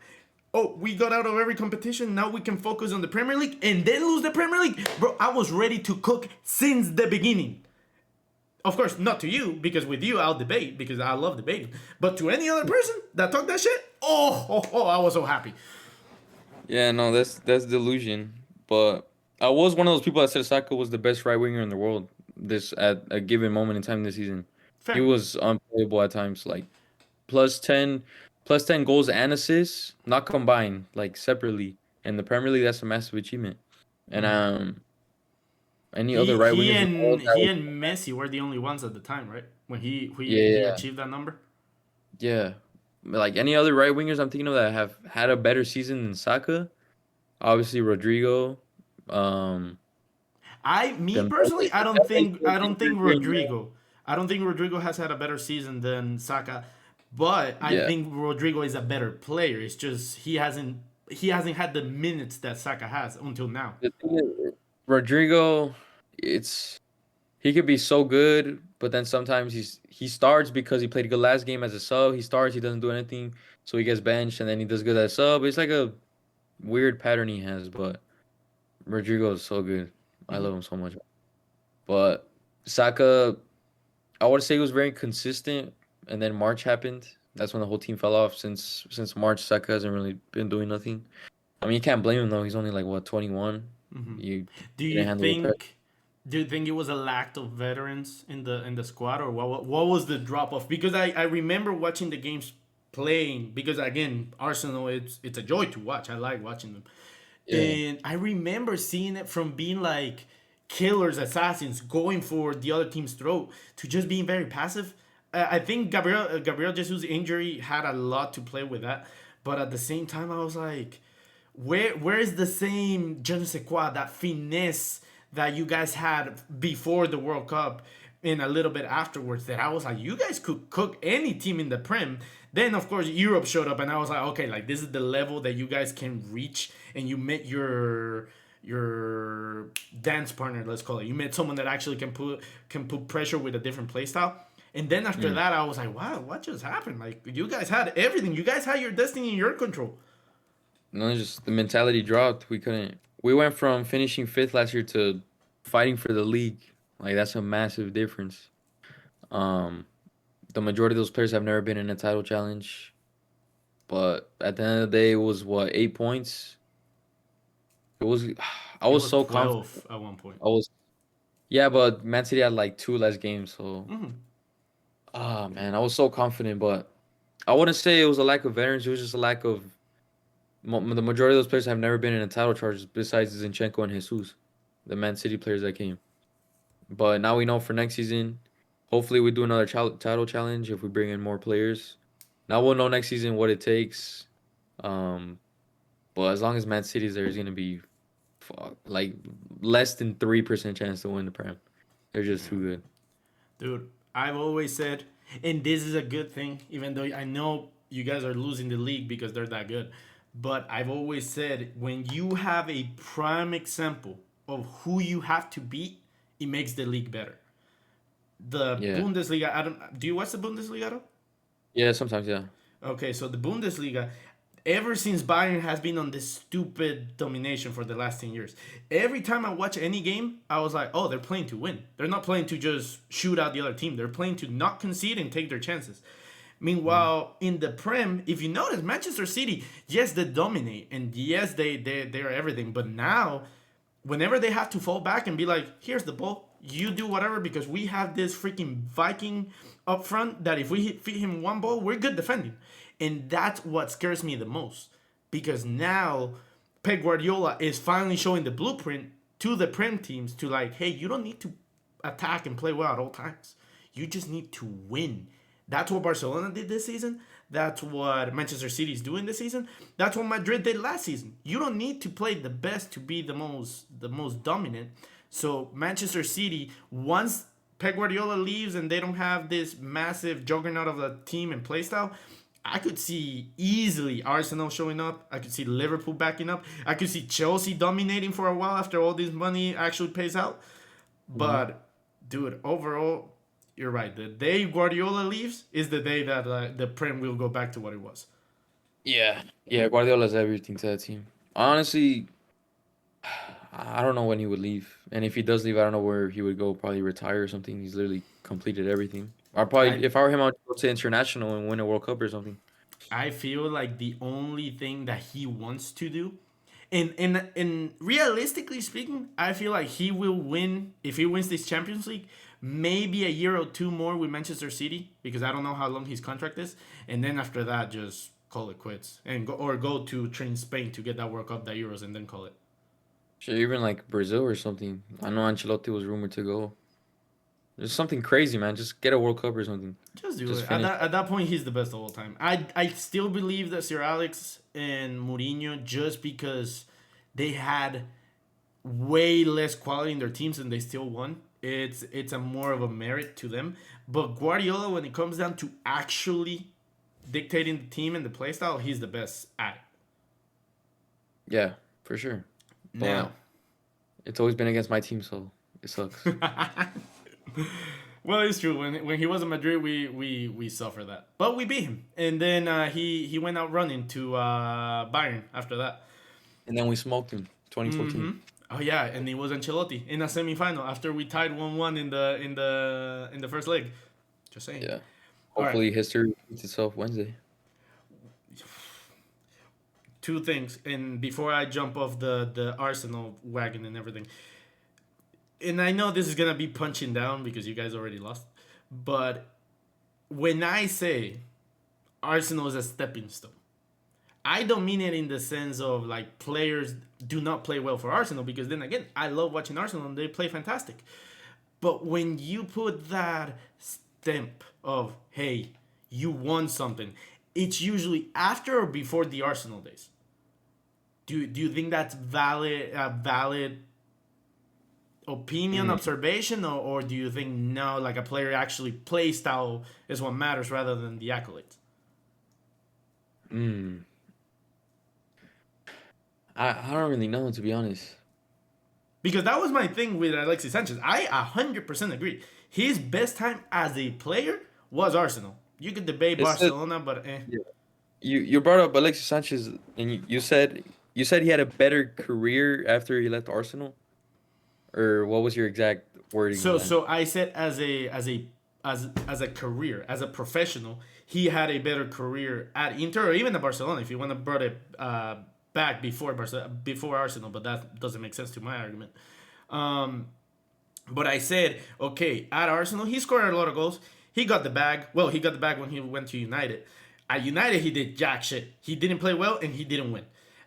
Oh, we got out of every competition. Now we can focus on the Premier League and then lose the Premier League. Bro, I was ready to cook since the beginning. Of course, not to you, because with you I'll debate, because I love debating. But to any other person that talked that shit, I was so happy. Yeah, no, that's delusion. But I was one of those people that said Saka was the best right winger in the world. This at a given moment in time this season, he Fair. was unplayable at times. Like plus 10, plus 10 goals and assists, not combined, like separately. In the Premier League, that's a massive achievement. And Any other He right he wingers in the and world that he would, and Messi were the only ones at the time, right? When he yeah, achieved that number. yeah. Like any other right wingers I'm thinking of that have had a better season than Saka. Obviously Rodrigo. Um, Me Dembele, personally, I don't Dembele's think still I don't think here and there. Rodrigo. I don't think Rodrigo has had a better season than Saka, but I Yeah. think Rodrigo is a better player. It's just he hasn't had the minutes that Saka has until now. The thing is, Rodrigo, it's he could be so good, but then sometimes he starts because he played a good last game as a sub. He starts, he doesn't do anything, so he gets benched, and then he does good as a sub. It's like a weird pattern he has, but Rodrigo is so good. I Mhm. love him so much. But Saka, I would say he was very consistent, and then March happened. That's when the whole team fell off. Since March, Saka hasn't really been doing nothing. I mean, you can't blame him though. He's only like what 21. Mhm. You Do didn't you handle the pressure. think do you think it was a lack of veterans in the squad, or what was the drop off? Because I remember watching the games playing, because again, Arsenal, it's a joy to watch. I like watching them. Yeah, And I remember seeing it from being like killers, assassins, going for the other team's throat, to just being very passive. I think Gabriel Jesus' injury had a lot to play with that. But at the same time, I was like, where is the same je ne sais quoi, that finesse that you guys had before the World Cup and a little bit afterwards, that I was like, you guys could cook any team in the Prem. Then of course Europe showed up and I was like, okay, like this is the level that you guys can reach, and you met your dance partner, let's call it. You met someone that actually can put pressure with a different play style. And then after mm. that, I was like, wow, what just happened? Like, you guys had everything. You guys had your destiny in your control. No, it's just the mentality dropped. We couldn't. We went from finishing fifth last year to fighting for the league. Like that's a massive difference. Um, the majority of those players have never been in a title challenge. But at the end of the day, it was what 8 points. It was. I It was was so confident. 12 at one point. I was. Yeah, but Man City had like two less games, so Mm-hmm. man, I was so confident. But I wouldn't say it was a lack of veterans. It was just a lack of. The majority of those players have never been in a title charge besides Zinchenko and Jesus, the Man City players that came. But now we know for next season, hopefully we do another title challenge if we bring in more players. Now we'll know next season what it takes. Um, but as long as Man City's there, it's gonna be like less than 3% chance to win the Prem. They're just Yeah. too good. Dude, I've always said, and this is a good thing, even though I know you guys are losing the league because they're that good. But I've always said, when you have a prime example of who you have to beat, it makes the league better. The Yeah, Bundesliga, I don't. Do you watch the Bundesliga, though? yeah. Sometimes, yeah. Okay, so the Bundesliga, ever since Bayern has been on this stupid domination for the last 10 years, every time I watch any game, I was like, oh, they're playing to win. They're not playing to just shoot out the other team. They're playing to not concede and take their chances. Mhm. Meanwhile, in the Prem, if you notice, Manchester City, yes, they dominate, and yes, they are everything. But now, whenever they have to fall back and be like, here's the ball, you do whatever, because we have this freaking Viking up front that if we feed him one ball, we're good defending. And that's what scares me the most, because now Pep Guardiola is finally showing the blueprint to the Prem teams to, like, hey, you don't need to attack and play well at all times. You just need to win. That's what Barcelona did this season. That's what Manchester City is doing this season. That's what Madrid did last season. You don't need to play the best to be the most dominant. So Manchester City, once Pep Guardiola leaves and they don't have this massive juggernaut of a team and playstyle, I could see easily Arsenal showing up. I could see Liverpool backing up. I could see Chelsea dominating for a while after all this money actually pays out. Mhm. But dude, overall, you're right. The day Guardiola leaves is the day that the Prem will go back to what it was. Yeah, yeah. Guardiola's everything to that team. Honestly, I don't know when he would leave, and if he does leave, I don't know where he would go. Probably retire or something. He's literally completed everything. Or probably, I if I were him, I'd go to international and win a World Cup or something. I feel like the only thing that he wants to do, and realistically speaking, I feel like he will win if he wins this Champions League. Maybe a year or two more with Manchester City, because I don't know how long his contract is, and then after that, just call it quits and go to train Spain to get that World Cup, that Euros, and then call it. Shit, even like Brazil or something. I know Ancelotti was rumored to go. There's something crazy, man. Just get a World Cup or something. Just do Just it. At finish. that point, he's the best of all time. I still believe that Sir Alex and Mourinho, just because they had way less quality in their teams and they still won. It's a more of a merit to them. But Guardiola, when it comes down to actually dictating the team and the play style, he's the best at it. Yeah, for sure. Now, But it's always been against my team, so it sucks. well, it's true. When he was in Madrid, we suffer that, but we beat him, and then he went out running to Bayern after that. And then we smoked him, 2014. Oh yeah, and it was Ancelotti in a semifinal after we tied 1-1 in the first leg. Just saying. Yeah. All right, Hopefully history repeats itself Wednesday. two things, and before I jump off the Arsenal wagon and everything, and I know this is gonna be punching down because you guys already lost, but when I say Arsenal is a stepping stone, I don't mean it in the sense of like players do not play well for Arsenal, because then again, I love watching Arsenal and they play fantastic. But when you put that stamp of, hey, you won something, it's usually after or before the Arsenal days. Do you think that's valid opinion, observation, or do you think no, like a player actually play style is what matters rather than the accolades? Mm. I don't really know, to be honest. Because that was my thing with Alexis Sanchez. I 100% agree. His best time as a player was Arsenal. You could debate It's a, Barcelona, but yeah. You brought up Alexis Sanchez, and you said he had a better career after he left Arsenal, or what was your exact wording on that? So I said as a career, as a professional, he had a better career at Inter or even at Barcelona. If you want to brought it back before Arsenal, but that doesn't make sense to my argument. Um, but I said, okay, at Arsenal, he scored a lot of goals. He got the bag. Well, he got the bag when he went to United. At United, he did jack shit. He didn't play well and he didn't win.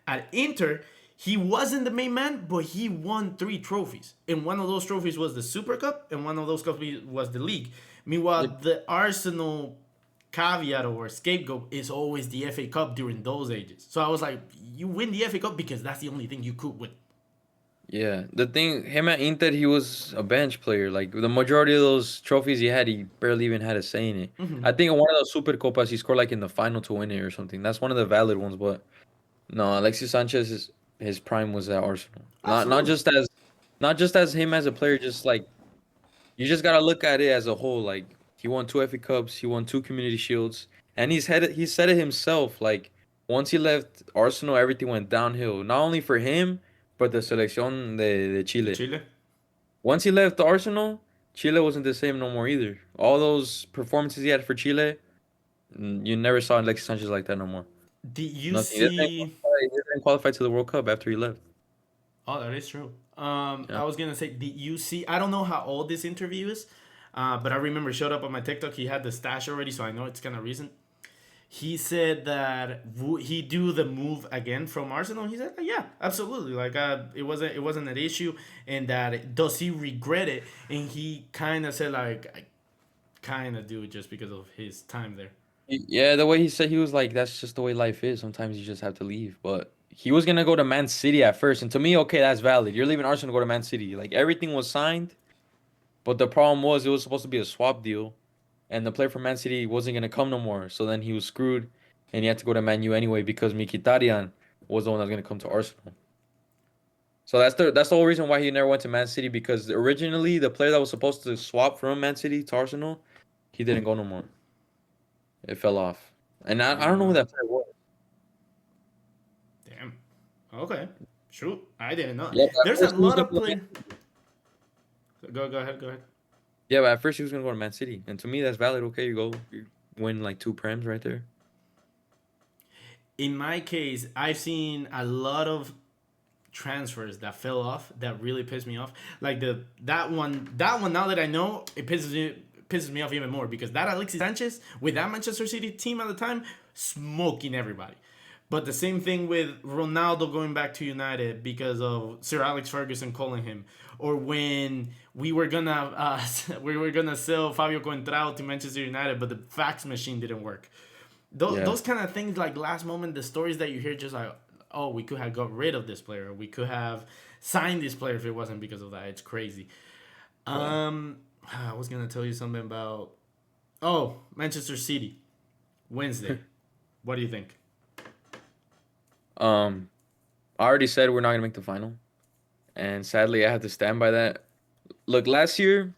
At Inter, he wasn't the main man, but he won 3 trophies. And one of those trophies was the Super Cup, and one of those cups was the league. Meanwhile, Yep. the Arsenal caveat or scapegoat is always the FA Cup during those ages. So I was like, you win the FA Cup because that's the only thing you could win. Yeah, the thing, him at Inter, he was a bench player. Like the majority of those trophies he had, he barely even had a say in it. I think in one of those Super Copas, he scored like in the final to win it or something. That's one of the valid ones. But no, Alexis Sanchez, his prime was at Arsenal. Absolutely. Not just as him as a player. Just like you just gotta look at it as a whole. Like he won 2 FA Cups, he won 2 Community Shields, and he said it himself. Like once he left Arsenal, everything went downhill. Not only for him, but the selección de Chile. Chile. Once he left Arsenal, Chile wasn't the same no more either. All those performances he had for Chile, you never saw Alexis Sanchez like that no more. Did you Nothing. see? He didn't qualify to the World Cup after he left. Oh, that is true. Yeah. I was gonna say, did you see? I don't know how old this interview is, but I remember it showed up on my TikTok. He had the stash already, so I know it's kind of recent. He said that he do the move again from Arsenal. He said, yeah, absolutely. Like it wasn't an issue, and that does he regret it? And he kind of said like, I kind of do it just because of his time there. Yeah, the way he said he was like, that's just the way life is. Sometimes you just have to leave. But he was gonna go to Man City at first, and to me, okay, that's valid. You're leaving Arsenal to go to Man City. Like everything was signed, but the problem was it was supposed to be a swap deal, and the player from Man City wasn't gonna come no more. So then he was screwed, and he had to go to Man U anyway because Mkhitaryan was the one that was gonna come to Arsenal. So that's the whole reason why he never went to Man City, because originally the player that was supposed to swap from Man City to Arsenal, he didn't go no more. It fell off, and I don't know who Uh, that player was. Damn. Okay. Shoot, I didn't know. Yeah, but at There's a first he was lot gonna of go to play. Man- Go ahead. Go ahead. Yeah, but at first he was gonna go to Man City, and to me that's valid. Okay, you win like 2 prems right there. In my case, I've seen a lot of transfers that fell off that really pissed me off. Like that one. Now that I know, it pisses me off even more because that Alexis Sanchez with that Manchester City team at the time smoking everybody. But the same thing with Ronaldo going back to United because of Sir Alex Ferguson calling him, or when we were gonna sell Fabio Contrao to Manchester United, but the fax machine didn't work. Yeah. Those kind of things, like last moment, the stories that you hear, just like, oh, we could have got rid of this player, we could have signed this player if it wasn't because of that. It's crazy. Yeah. I was gonna tell you something about Manchester City Wednesday. What do you think? Um, I already said we're not gonna make the final, and sadly, I have to stand by that. Look, last year,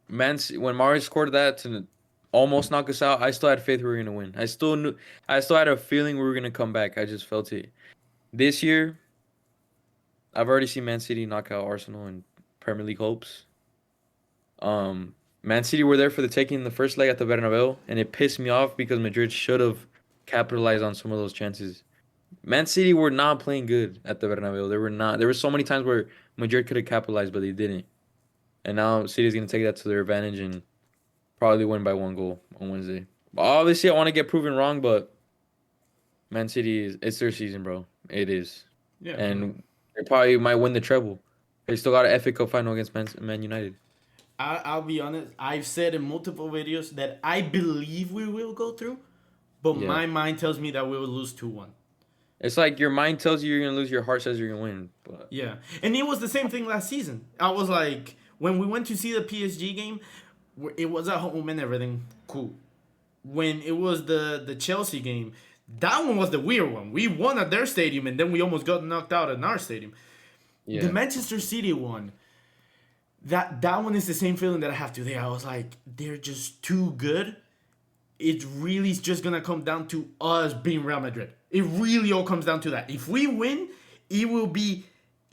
when Mario scored that to almost knock us out, I still had faith we were gonna win. I still had a feeling we were gonna come back. I just felt it. This year, I've already seen Man City knock out Arsenal in Premier League hopes. Man City were there for the taking in the first leg at the Bernabeu, and it pissed me off because Madrid should have capitalized on some of those chances. Man City were not playing good at the Bernabeu. They were not. There were so many times where Madrid could have capitalized, but they didn't. And now City's gonna take that to their advantage and probably win by 1 goal on Wednesday. But obviously, I want to get proven wrong, but Man City it's their season, bro. It is, Yeah, and they probably might win the treble. They still got an FA Cup final against Man United. I'll be honest. I've said in multiple videos that I believe we will go through, but Yeah, my mind tells me that we will lose 2-1. it's like your mind tells you you're gonna lose, your heart says you're gonna win. But Yeah, and it was the same thing last season. I was like, when we went to see the PSG game, it was at home and everything, cool. When it was the Chelsea game, that one was the weird one. We won at their stadium, and then we almost got knocked out at our stadium. The yeah, Manchester City one, that one is the same feeling that I have today. I was like, they're just too good. It really is just gonna come down to us being Real Madrid. It really all comes down to that. If we win, it will be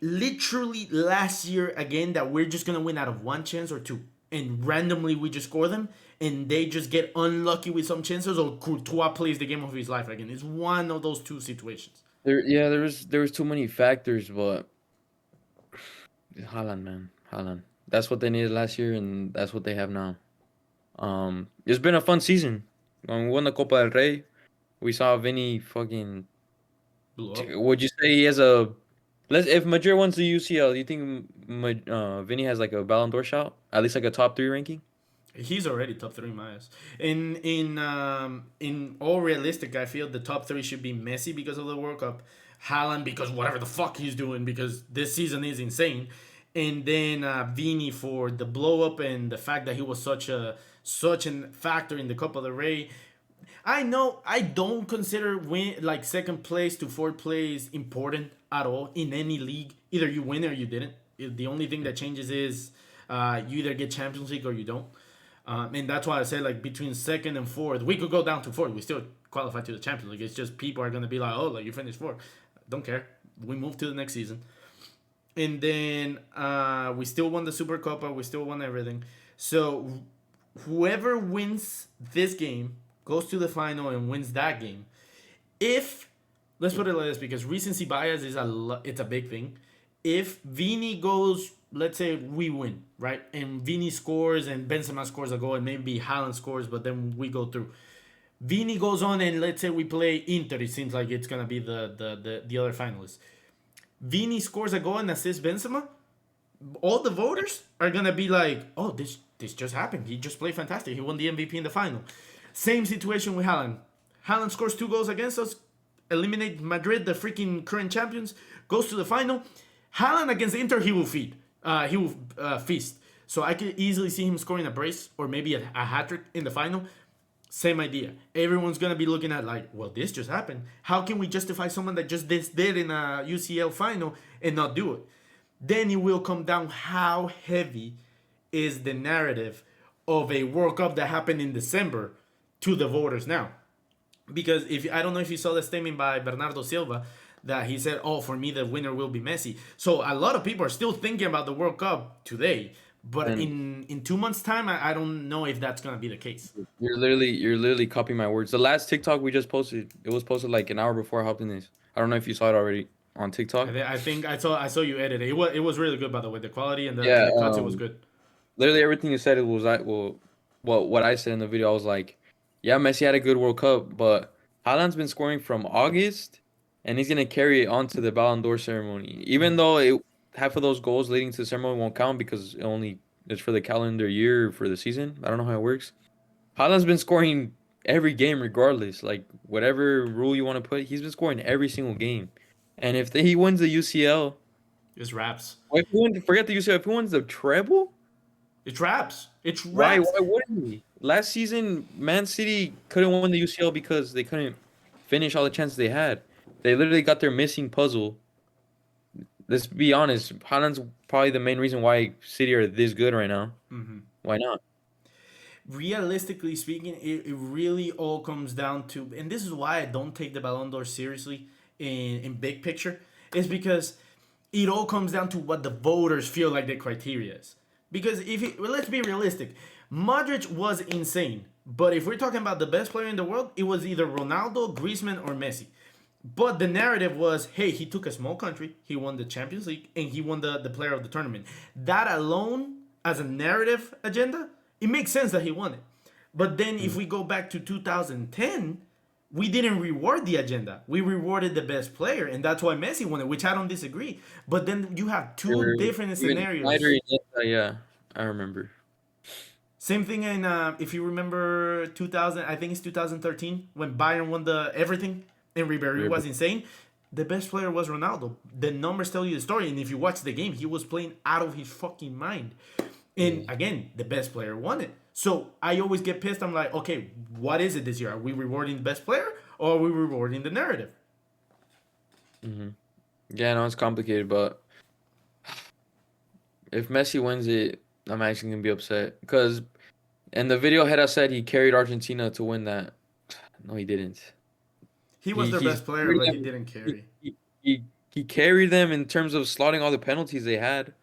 literally last year again that we're just gonna win out of one chance or two, and randomly we just score them, and they just get unlucky with some chances, or Courtois plays the game of his life again. It's one of those two situations. there was too many factors, but Haaland, man, Haaland. That's what they needed last year, and that's what they have now. It's been a fun season. We won the Copa del Rey. We saw Vinny fucking. Blew up. Would you say he has a? Let's if Madrid wins the UCL, do you think Vinny has like a Ballon d'Or shot? At least like a top 3 ranking? He's already top three miles. In all realistic, I feel the top three should be Messi because of the World Cup, Haaland because whatever the fuck he's doing because this season is insane, and then Vini for the blow up and the fact that he was such a factor in the Copa del Rey. I know I don't consider win like second place to fourth place important at all in any league. Either you win or you didn't. The only thing that changes is you either get Champions League or you don't. And that's why I say like between second and fourth, we could go down to fourth. We still qualify to the Champions League. It's just people are gonna be like, oh, like you finished fourth. Don't care. We move to the next season, and then we still won the Super Copa. We still won everything. So whoever wins this game goes to the final and wins that game. If let's put it like this, because recency bias is it's a big thing. If Vini goes, let's say we win, right, and Vini scores and Benzema scores a goal and maybe Haaland scores, but then we go through. Vini goes on and let's say we play Inter. It seems like it's gonna be the other finalists. Vini scores a goal and assists Benzema. All the voters are gonna be like, "Oh, this just happened. He just played fantastic. He won the MVP in the final." Same situation with Haaland. Haaland scores 2 goals against us, eliminate Madrid, the freaking current champions, goes to the final. Haaland against Inter, he will feed. He will feast. So I could easily see him scoring a brace or maybe a hat trick in the final. Same idea. Everyone's gonna be looking at like, well, this just happened. How can we justify someone that just this did in a UCL final and not do it? Then it will come down how heavy is the narrative of a World Cup that happened in December to the voters now. Because if I don't know if you saw the statement by Bernardo Silva that he said, "Oh, for me the winner will be Messi." So a lot of people are still thinking about the World Cup today, but And in 2 months' time, I don't know if that's gonna be the case. you're literally copying my words. The last TikTok we just posted, it was posted like an hour before I hopped in this. I don't know if you saw it already on TikTok. I think I saw you edit it. It was really good by the way. The quality and Yeah, the cuts, it was good. literally everything you said it was like what I said in the video. I was like, yeah, Messi had a good World Cup, but Haaland's been scoring from August and he's gonna carry it onto the Ballon d'Or ceremony. Even though half of those goals leading to the ceremony won't count because it only is for the calendar year for the season. I don't know how it works. Haaland's been scoring every game regardless. Like whatever rule you want to put, he's been scoring every single game. And if he wins the UCL, It's raps. forget the UCL. If he wins the treble, It's raps. It's why raps. wouldn't he? Last season, Man City couldn't win the UCL because they couldn't finish all the chances they had. They literally got their missing puzzle. Let's be honest. Haaland's probably the main reason why City are this good right now. Mm-hmm. Why not? Realistically speaking, it really all comes down to, and this is why I don't take the Ballon d'Or seriously in big picture, is because it all comes down to what the voters feel like the criteria is. Because let's be realistic, Modric was insane, but if we're talking about the best player in the world, it was either Ronaldo, Griezmann, or Messi. But the narrative was, hey, he took a small country, he won the Champions League, and he won the player of the tournament. That alone, as a narrative agenda, it makes sense that he won it. But then if we go back to 2010, we didn't reward the agenda. We rewarded the best player, and that's why Messi won it, which I don't disagree. But then you have two different scenarios. Yeah, I remember. Same thing in, if you remember 2000, I think it's 2013, when Bayern won the everything, and Ribéry was insane. The best player was Ronaldo. The numbers tell you the story, and if you watch the game, he was playing out of his fucking mind. And again, the best player won it. So I always get pissed. I'm like, okay, what is it this year? Are we rewarding the best player, or are we rewarding the narrative? Yeah, no, it's complicated, but if Messi wins it, I'm actually gonna be upset because in the video, Hera said he carried Argentina to win that. No, he didn't. He was their He's best player, but he didn't carry. he carried them in terms of slotting all the penalties they had.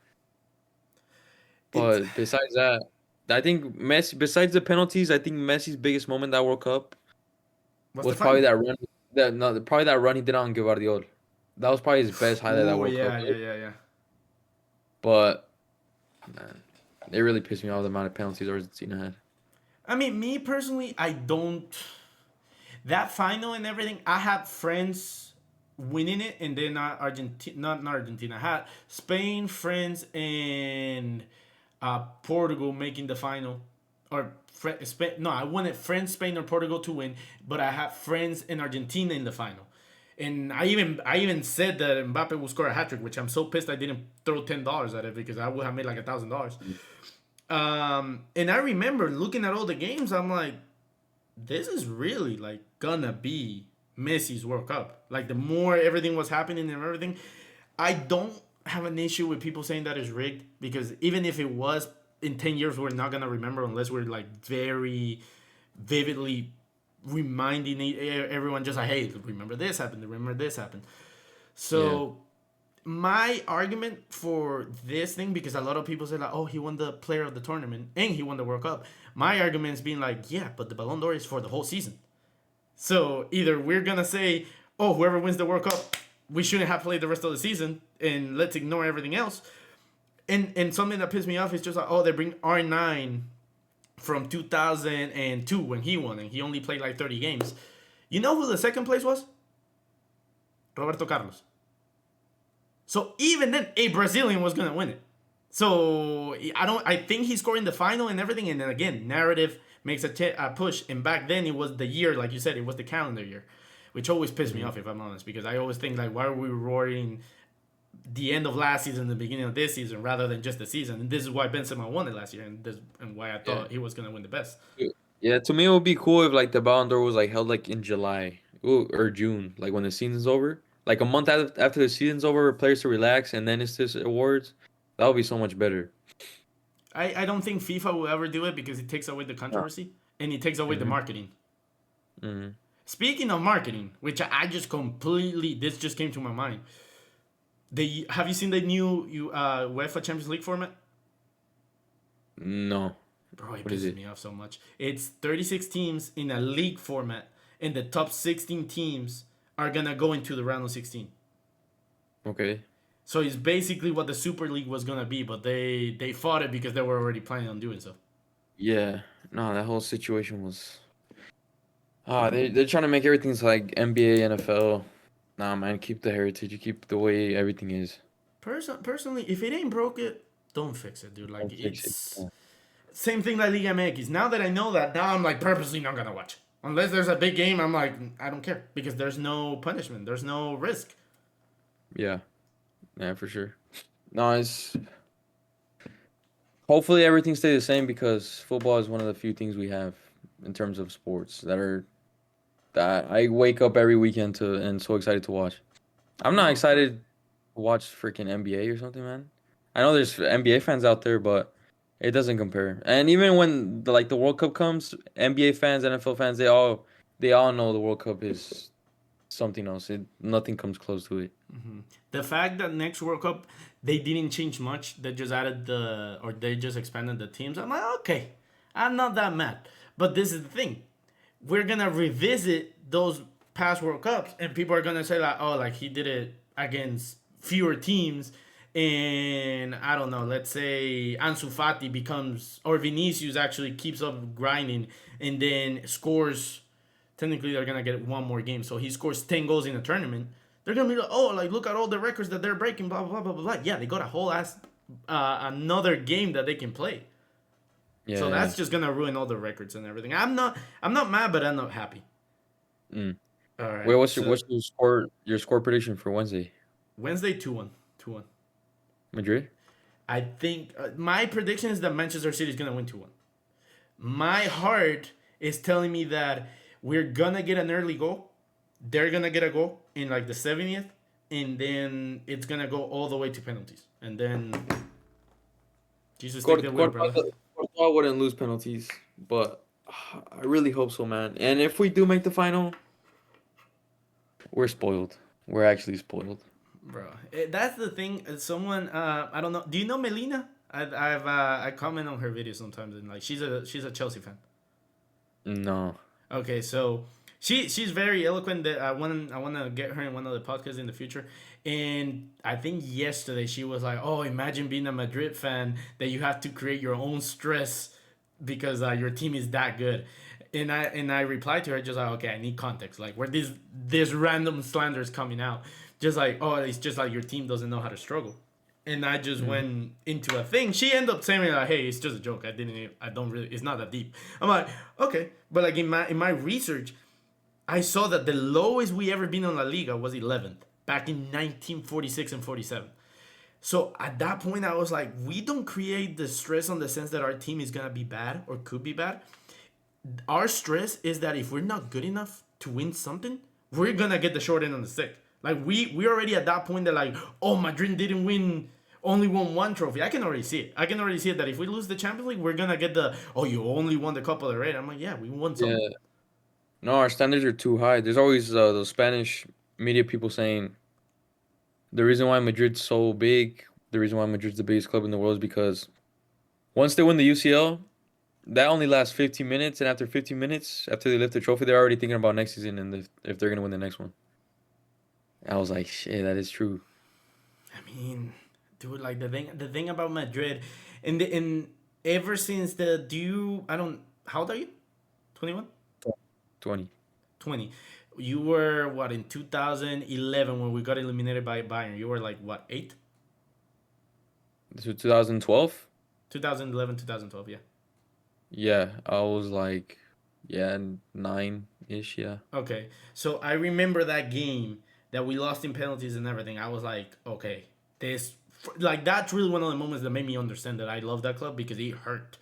It's But besides that, I think Messi. Besides the penalties, I think Messi's biggest moment that World Cup what's the was probably final? that run. Probably that run he did on Guardiola. That was probably his best highlight that Oh World Cup. yeah. But man, it really pissed me off the amount of penalties Argentina had. I mean, me personally, I don't. That final and everything, I had friends winning it, and then not Argentina. I had Spain, France, and Portugal making the final, or Spain. No, I wanted France, Spain, or Portugal to win, but I had France and Argentina in the final. And I even said that Mbappe will score a hat trick, which I'm so pissed I didn't throw $10 at it because I would have made like $1,000. And I remember looking at all the games, I'm like, this is really like gonna be Messi's World Cup. Like the more everything was happening and everything, I don't have an issue with people saying that is rigged because even if it was in 10 years, we're not gonna remember unless we're like very vividly reminding everyone just like, hey, remember this happened, remember this happened. So my argument for this thing, because a lot of people say like, oh, he won the player of the tournament and he won the World Cup. My argument is being like, yeah, but the Ballon d'Or is for the whole season. So either we're gonna say, oh, whoever wins the World Cup, we shouldn't have played the rest of the season and let's ignore everything else. And something that pissed me off is just like, oh, they bring R9 from 2002 when he won and he only played like 30 games. You know who the second place was? Roberto Carlos. So even then, a Brazilian was gonna win it. So I think he scored in the final and everything. And then again, narrative makes a push. And back then it was the year, like you said, it was the calendar year, which always pissed me off if I'm honest, because I always think like, why are we rewarding the end of last season, the beginning of this season, rather than just the season? And this is why Benzema won it last year, and why I thought he was gonna win the best. Yeah, to me it would be cool if like the Ballon d'Or was like held like in July or June, like when the season's over, like a month after the season's over, players to relax, and then it's this awards. That would be so much better. I don't think FIFA will ever do it because it takes away the controversy and it takes away the marketing. Speaking of marketing, which I just completely, this just came to my mind. Have you seen the new UEFA Champions League format? No. Bro, it pisses me off so much. It's 36 teams in a league format, and the top 16 teams are gonna go into the round of 16. Okay. So it's basically what the Super League was gonna be, but they fought it because they were already planning on doing so. Yeah. No, that whole situation was. They're trying to make everything like NBA, NFL. Nah, man, keep the heritage. You keep the way everything is. Personally, if it ain't broke it, don't fix it, dude. Like Don't fix it. it's Yeah. same thing like Liga MX. Now that I know that, now I'm like purposely not gonna watch. Unless there's a big game, I'm like, I don't care because there's no punishment, there's no risk. Yeah, yeah, for sure. No, it's hopefully everything stays the same because football is one of the few things we have in terms of sports that I wake up every weekend to and so excited to watch. I'm not No, of course. excited to watch freaking NBA or something, man. I know there's NBA fans out there, but it doesn't compare. And even when the World Cup comes, NBA fans, NFL fans, they all know the World Cup is something else. Nothing comes close to it. The fact that next World Cup they didn't change much, they just added or they just expanded the teams. I'm like, okay, I'm not that mad. But this is the thing, we're gonna revisit those past World Cups, and people are gonna say like, oh, like he did it against fewer teams, and I don't know. Let's say Ansu Fati becomes or Vinicius actually keeps up grinding and then scores. Technically, they're gonna get one more game, so he scores 10 goals in a tournament. They're gonna be like, oh, like look at all the records that they're breaking, blah blah blah blah blah. Yeah, they got a whole ass another game that they can play. So Yeah. that's just gonna ruin all the records and everything. I'm not mad, but I'm not happy. Mm. All Wait, right. what's So your score prediction for Wednesday? Wednesday 2-1. 2-1. Madrid? I think my prediction is that Manchester City is gonna win 2-1. My heart is telling me that we're gonna get an early goal. They're gonna get a goal in like the 70th, and then it's gonna go all the way to penalties. And then Jesus take the wheel, brother. Courtois wouldn't lose penalties, but I really hope so, man. And if we do make the final, we're spoiled. We're actually spoiled. Bro, that's the thing. Someone, I don't know. Do you know Melina? I comment on her videos sometimes, and like she's a Chelsea fan. No. Okay, so she's very eloquent. That I wanna get her in one of the podcasts in the future. And I think yesterday she was like, "Oh, imagine being a Madrid fan that you have to create your own stress because your team is that good." And I replied to her just like, "Okay, I need context. Like where this random slander is coming out, just like oh, it's just like your team doesn't know how to struggle." And I just Mhm. went into a thing. She ended up saying like, "Hey, it's just a joke. I don't really. It's not that deep." I'm like, okay, but like in my research, I saw that the lowest we ever been on La Liga was 11th back in 1946 and 47. So at that point, I was like, we don't create the stress on the sense that our team is gonna be bad or could be bad. Our stress is that if we're not good enough to win something, we're gonna get the short end on the stick. Like we already at that point that like, oh, Madrid didn't win, only won one trophy. I can already see it. I can already see it that if we lose the Champions League, we're gonna get the oh, you only won the Copa del Rey. I'm like, yeah, we won something. Yeah. No, our standards are too high. There's always those Spanish media people saying the reason why Madrid's so big, the reason why Madrid's the biggest club in the world is because once they win the UCL, that only lasts 15 minutes, and after 15 minutes, after they lift the trophy, they're already thinking about next season and if they're gonna win the next one. I was like, shit, that is true. I mean, dude, like the thing about Madrid, and ever since the do you I don't how old are you? 21? 20. 20. You were what in 2011 when we got eliminated by Bayern. You were like what 8? So 2012? 2011, 2012. Yeah. Yeah, I was like, yeah, 9-ish, yeah. Okay. So I remember that game that we lost in penalties and everything. I was like, okay, this like that's really one of the moments that made me understand that I love that club because it hurt.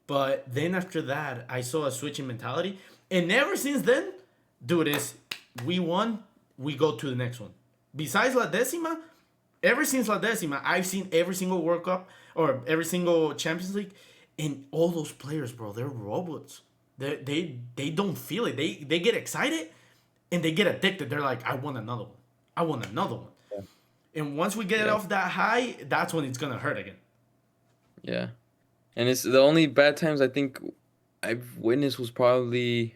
But then after that, I saw a switch in mentality, and ever since then, dude, is we won, we go to the next one. Besides La Decima, ever since La Decima, I've seen every single World Cup or every single Champions League, and all those players, bro, they're robots. They don't feel it. They get excited and they get addicted. They're like, I want another one. I want another one. Yeah. And once we get Yeah. off that high, that's when it's gonna hurt again. Yeah. And it's the only bad times I think I've witnessed was probably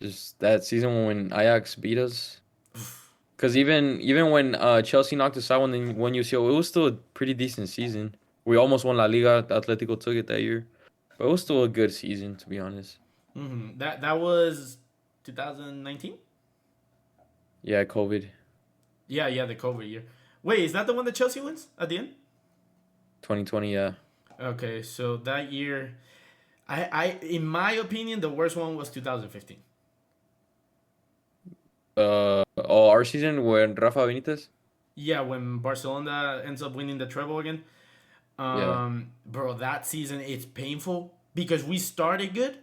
just that season when Ajax beat us. Because even when Chelsea knocked us out when they won UCL, it was still a pretty decent season. We almost won La Liga. Atletico took it that year, but it was still a good season, to be honest. That was 2019. Yeah, COVID. Yeah, the COVID year. Wait, is that the one that Chelsea wins at the end? 2020, yeah. Okay, so that year, in my opinion, the worst one was 2015. Our season when Rafa Benitez? Yeah, when Barcelona ends up winning the treble again. Yeah. Bro, that season it's painful because we started good,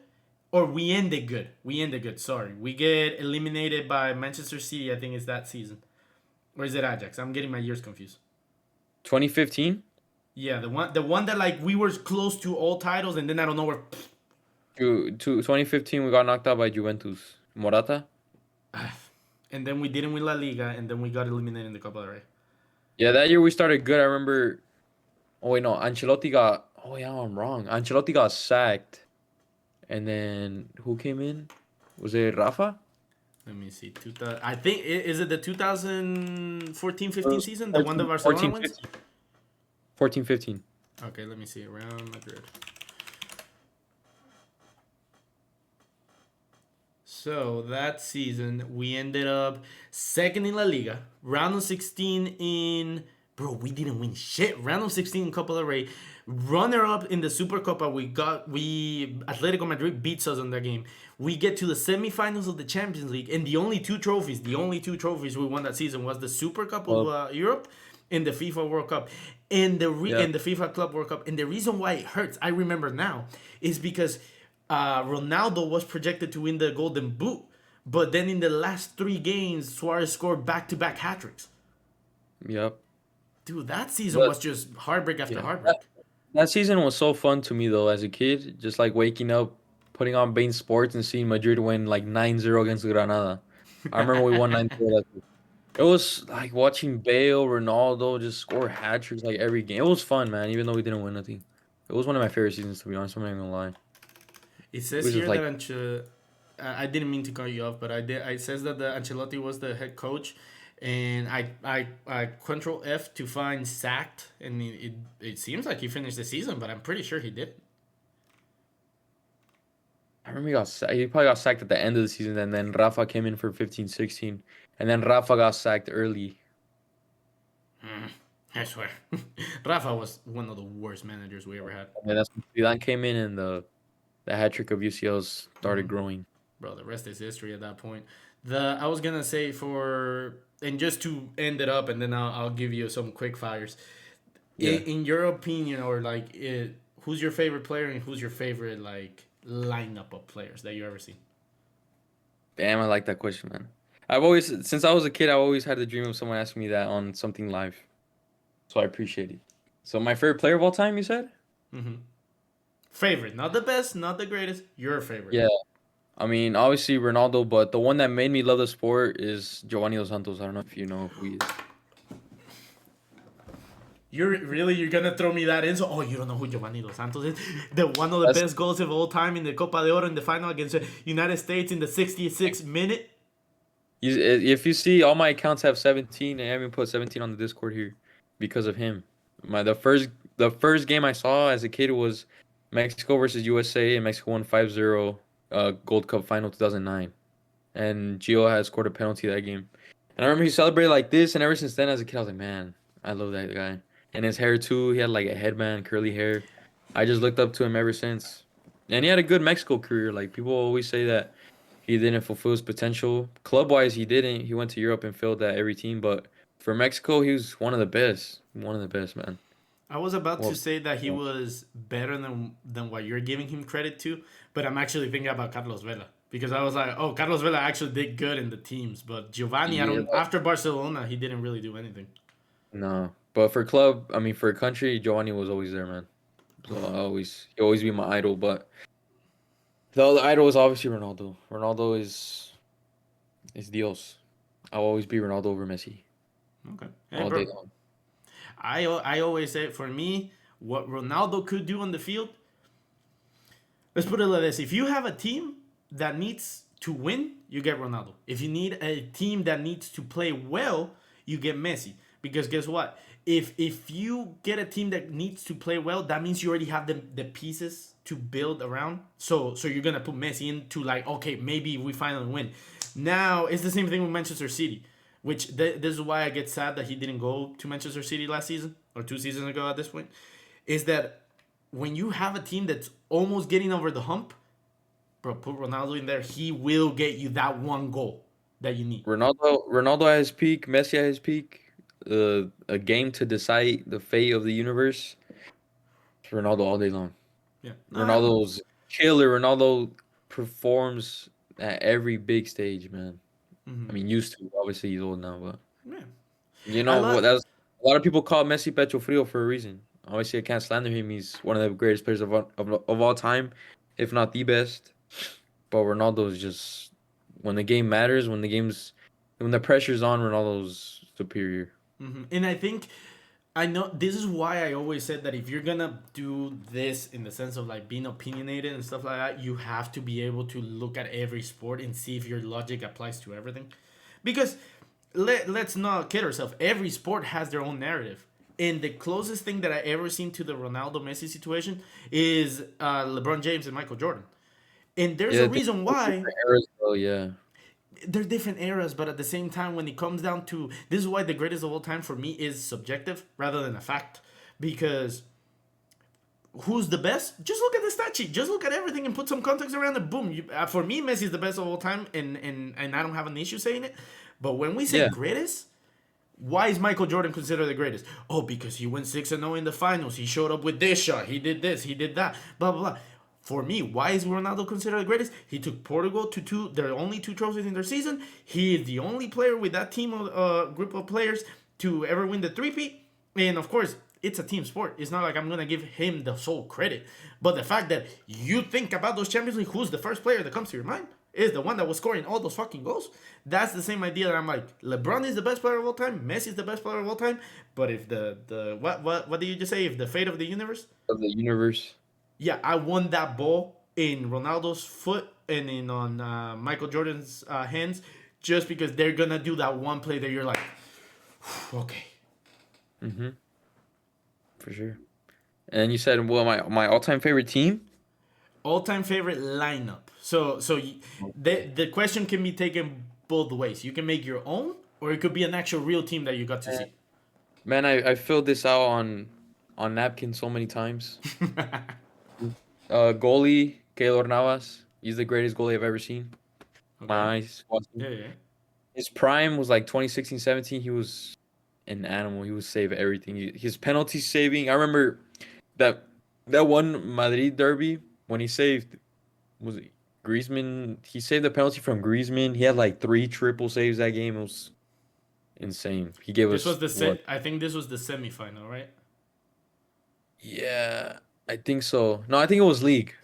or we ended good. We ended good. Sorry, we get eliminated by Manchester City. I think it's that season, or is it Ajax? I'm getting my years confused. 2015 Yeah, the one that like we were close to all titles, and then I don't know where. to 2015, we got knocked out by Juventus. Morata? And then we didn't win La Liga, and then we got eliminated in the Copa del Rey. Yeah, that year we started good. I remember. Oh, wait, no. Ancelotti got. Oh, yeah, I'm wrong. Ancelotti got sacked. And then who came in? Was it Rafa? Let me see. 2000, I think is it the 2014-15 season, the one that 14, Barcelona 14, wins? 15. 14, 15. Okay, let me see. Real Madrid. So that season we ended up second in La Liga, round of 16 in. Bro, we didn't win shit. Round of 16 in Copa del Rey, runner up in the Super Copa. We Atletico Madrid beats us on that game. We get to the semifinals of the Champions League, and the only two trophies we won that season was the Super Cup of Well, Europe and the FIFA World Cup, and yeah. and the FIFA Club World Cup. And the reason why it hurts, I remember now, is because Ronaldo was projected to win the Golden Boot, but then in the last three games, Suarez scored back-to-back hat tricks. Yep. Dude, that season But was just heartbreak after yeah, heartbreak. that season was so fun to me though as a kid. Just like waking up, putting on Bein Sports and seeing Madrid win like 9-0 against Granada. I remember we won 9-0. It was like watching Bale, Ronaldo just score hat tricks like every game. It was fun, man, even though we didn't win nothing. It was one of my favorite seasons to be honest. I'm not even gonna lie. It It says was just here that like I didn't mean to cut you off, but I did. It says that the Ancelotti was the head coach, and I control F to find sacked, and it seems like he finished the season, but I'm pretty sure he did. I remember he probably got sacked at the end of the season and then Rafa came in for 15, 16. And then Rafa got sacked early. I swear, Rafa was one of the worst managers we ever had. And then that's when Zidane came in and the hat trick of UCLs started growing. Bro, the rest is history at that point. The I was gonna say for and just to end it up, and then I'll give you some quick fires. Yeah. In your opinion, or like, who's your favorite player and who's your favorite like lineup of players that you ever seen? Damn, I like that question, man. I've always, since I was a kid, I always had the dream of someone asking me that on something live. So I appreciate it. So my favorite player of all time, you said? Mm-hmm. Favorite, not the best, not the greatest. Your favorite. Yeah. I mean, obviously Ronaldo, but the one that made me love the sport is Giovanni Dos Santos. I don't know if you know who he is. You're gonna throw me that in? So, oh, you don't know who Giovanni Dos Santos is? The one of the That's best goals of all time in the Copa de Oro in the final against the United States in the 66th minute. if you see all my accounts have 17, and I haven't put 17 on the Discord here because of him. The first game I saw as a kid was Mexico versus USA, and Mexico won 5-0 Gold Cup final 2009. And Gio had scored a penalty that game. And I remember he celebrated like this, and ever since then as a kid I was like, man, I love that guy. And his hair too, he had like a headband, curly hair. I just looked up to him ever since. And he had a good Mexico career. Like people always say that he didn't fulfill his potential. Club wise, he didn't. He went to Europe and failed at every team. But for Mexico, he was one of the best. One of the best, man. I was about to Well, say that he well, was better than what you're giving him credit to, but I'm actually thinking about Carlos Vela because I was like, oh, Carlos Vela actually did good in the teams, but Giovanni, I yeah, don't. After Barcelona, he didn't really do anything. no. But for club, I mean, for country, Giovanni was always there, man. So he always be my idol. But the other idol is obviously Ronaldo. Ronaldo is Dios. I'll always be Ronaldo over Messi Okay, hey all bro, day long. I always say for me, what Ronaldo could do on the field. Let's put it like this: if you have a team that needs to win, you get Ronaldo. If you need a team that needs to play well, you get Messi. Because guess what? If you get a team that needs to play well, that means you already have the pieces to build around. So you're gonna put Messi into like, okay, maybe we finally win. Now it's the same thing with Manchester City, which this is why I get sad that he didn't go to Manchester City last season or 2 seasons ago at this point. Is that when you have a team that's almost getting over the hump, bro, put Ronaldo in there, he will get you that one goal that you need. Ronaldo at his peak, Messi at his peak, a game to decide the fate of the universe. Ronaldo all day long. Yeah. Ronaldo's killer. Ronaldo performs at every big stage, man. I mean, used to. Obviously, he's old now, but Yeah. you I know what? love. That's a lot of people call Messi Pecho Frio for a reason. Obviously, I can't slander him. He's one of the greatest players of all time, if not the best. But Ronaldo is just when the game matters, when the pressure's on, Ronaldo's superior. And I think I know this is why I always said that if you're gonna do this in the sense of like being opinionated and stuff like that, you have to be able to look at every sport and see if your logic applies to everything. Because let's not kid ourselves, every sport has their own narrative. And the closest thing that I ever seen to the Ronaldo Messi situation is LeBron James and Michael Jordan. And there's a Yeah, reason why different eras though. Yeah, they're different eras, but at the same time, when it comes down to this is why the greatest of all time for me is subjective rather than a fact. Because who's the best? Just look at the stat sheet. Just look at everything and put some context around it. Boom. For me, Messi is the best of all time, and I don't have an issue saying it. But when we say yeah. greatest, why is Michael Jordan considered the greatest? Oh, because he went 6-0 in the finals. He showed up with this shot. He did this. He did that. Blah blah blah. For me, why is Ronaldo considered the greatest? He took Portugal to their only 2 trophies in their season. He is the only player with that team of group of players to ever win the three-peat. And of course, it's a team sport. It's not like I'm gonna give him the sole credit. But the fact that you think about those Champions League, who's the first player that comes to your mind? Is the one that was scoring all those fucking goals. That's the same idea that I'm like, LeBron is the best player of all time, Messi is the best player of all time. But if the what did you just say? If the fate of the universe? Of the universe. Yeah, I won that ball in Ronaldo's foot and in on Michael Jordan's hands, just because they're gonna do that one play that you're like, okay. For sure. And you said, well, my all time favorite team. All-time favorite lineup. The question can be taken both ways. You can make your own, or it could be an actual real team that you got to see. Man, I filled this out on napkin so many times. Goalie Keylor Navas. He's the greatest goalie I've ever seen. Okay. My eyes watching. Yeah. His prime was like 2016, 17. He was an animal. He would save everything. His penalty saving. I remember that one Madrid derby when he saved, was it Griezmann? He saved the penalty from Griezmann. He had like 3 triple saves that game. It was insane. He gave This us was the what? I think this was the semifinal, right? Yeah, I think so. No, I think it was league.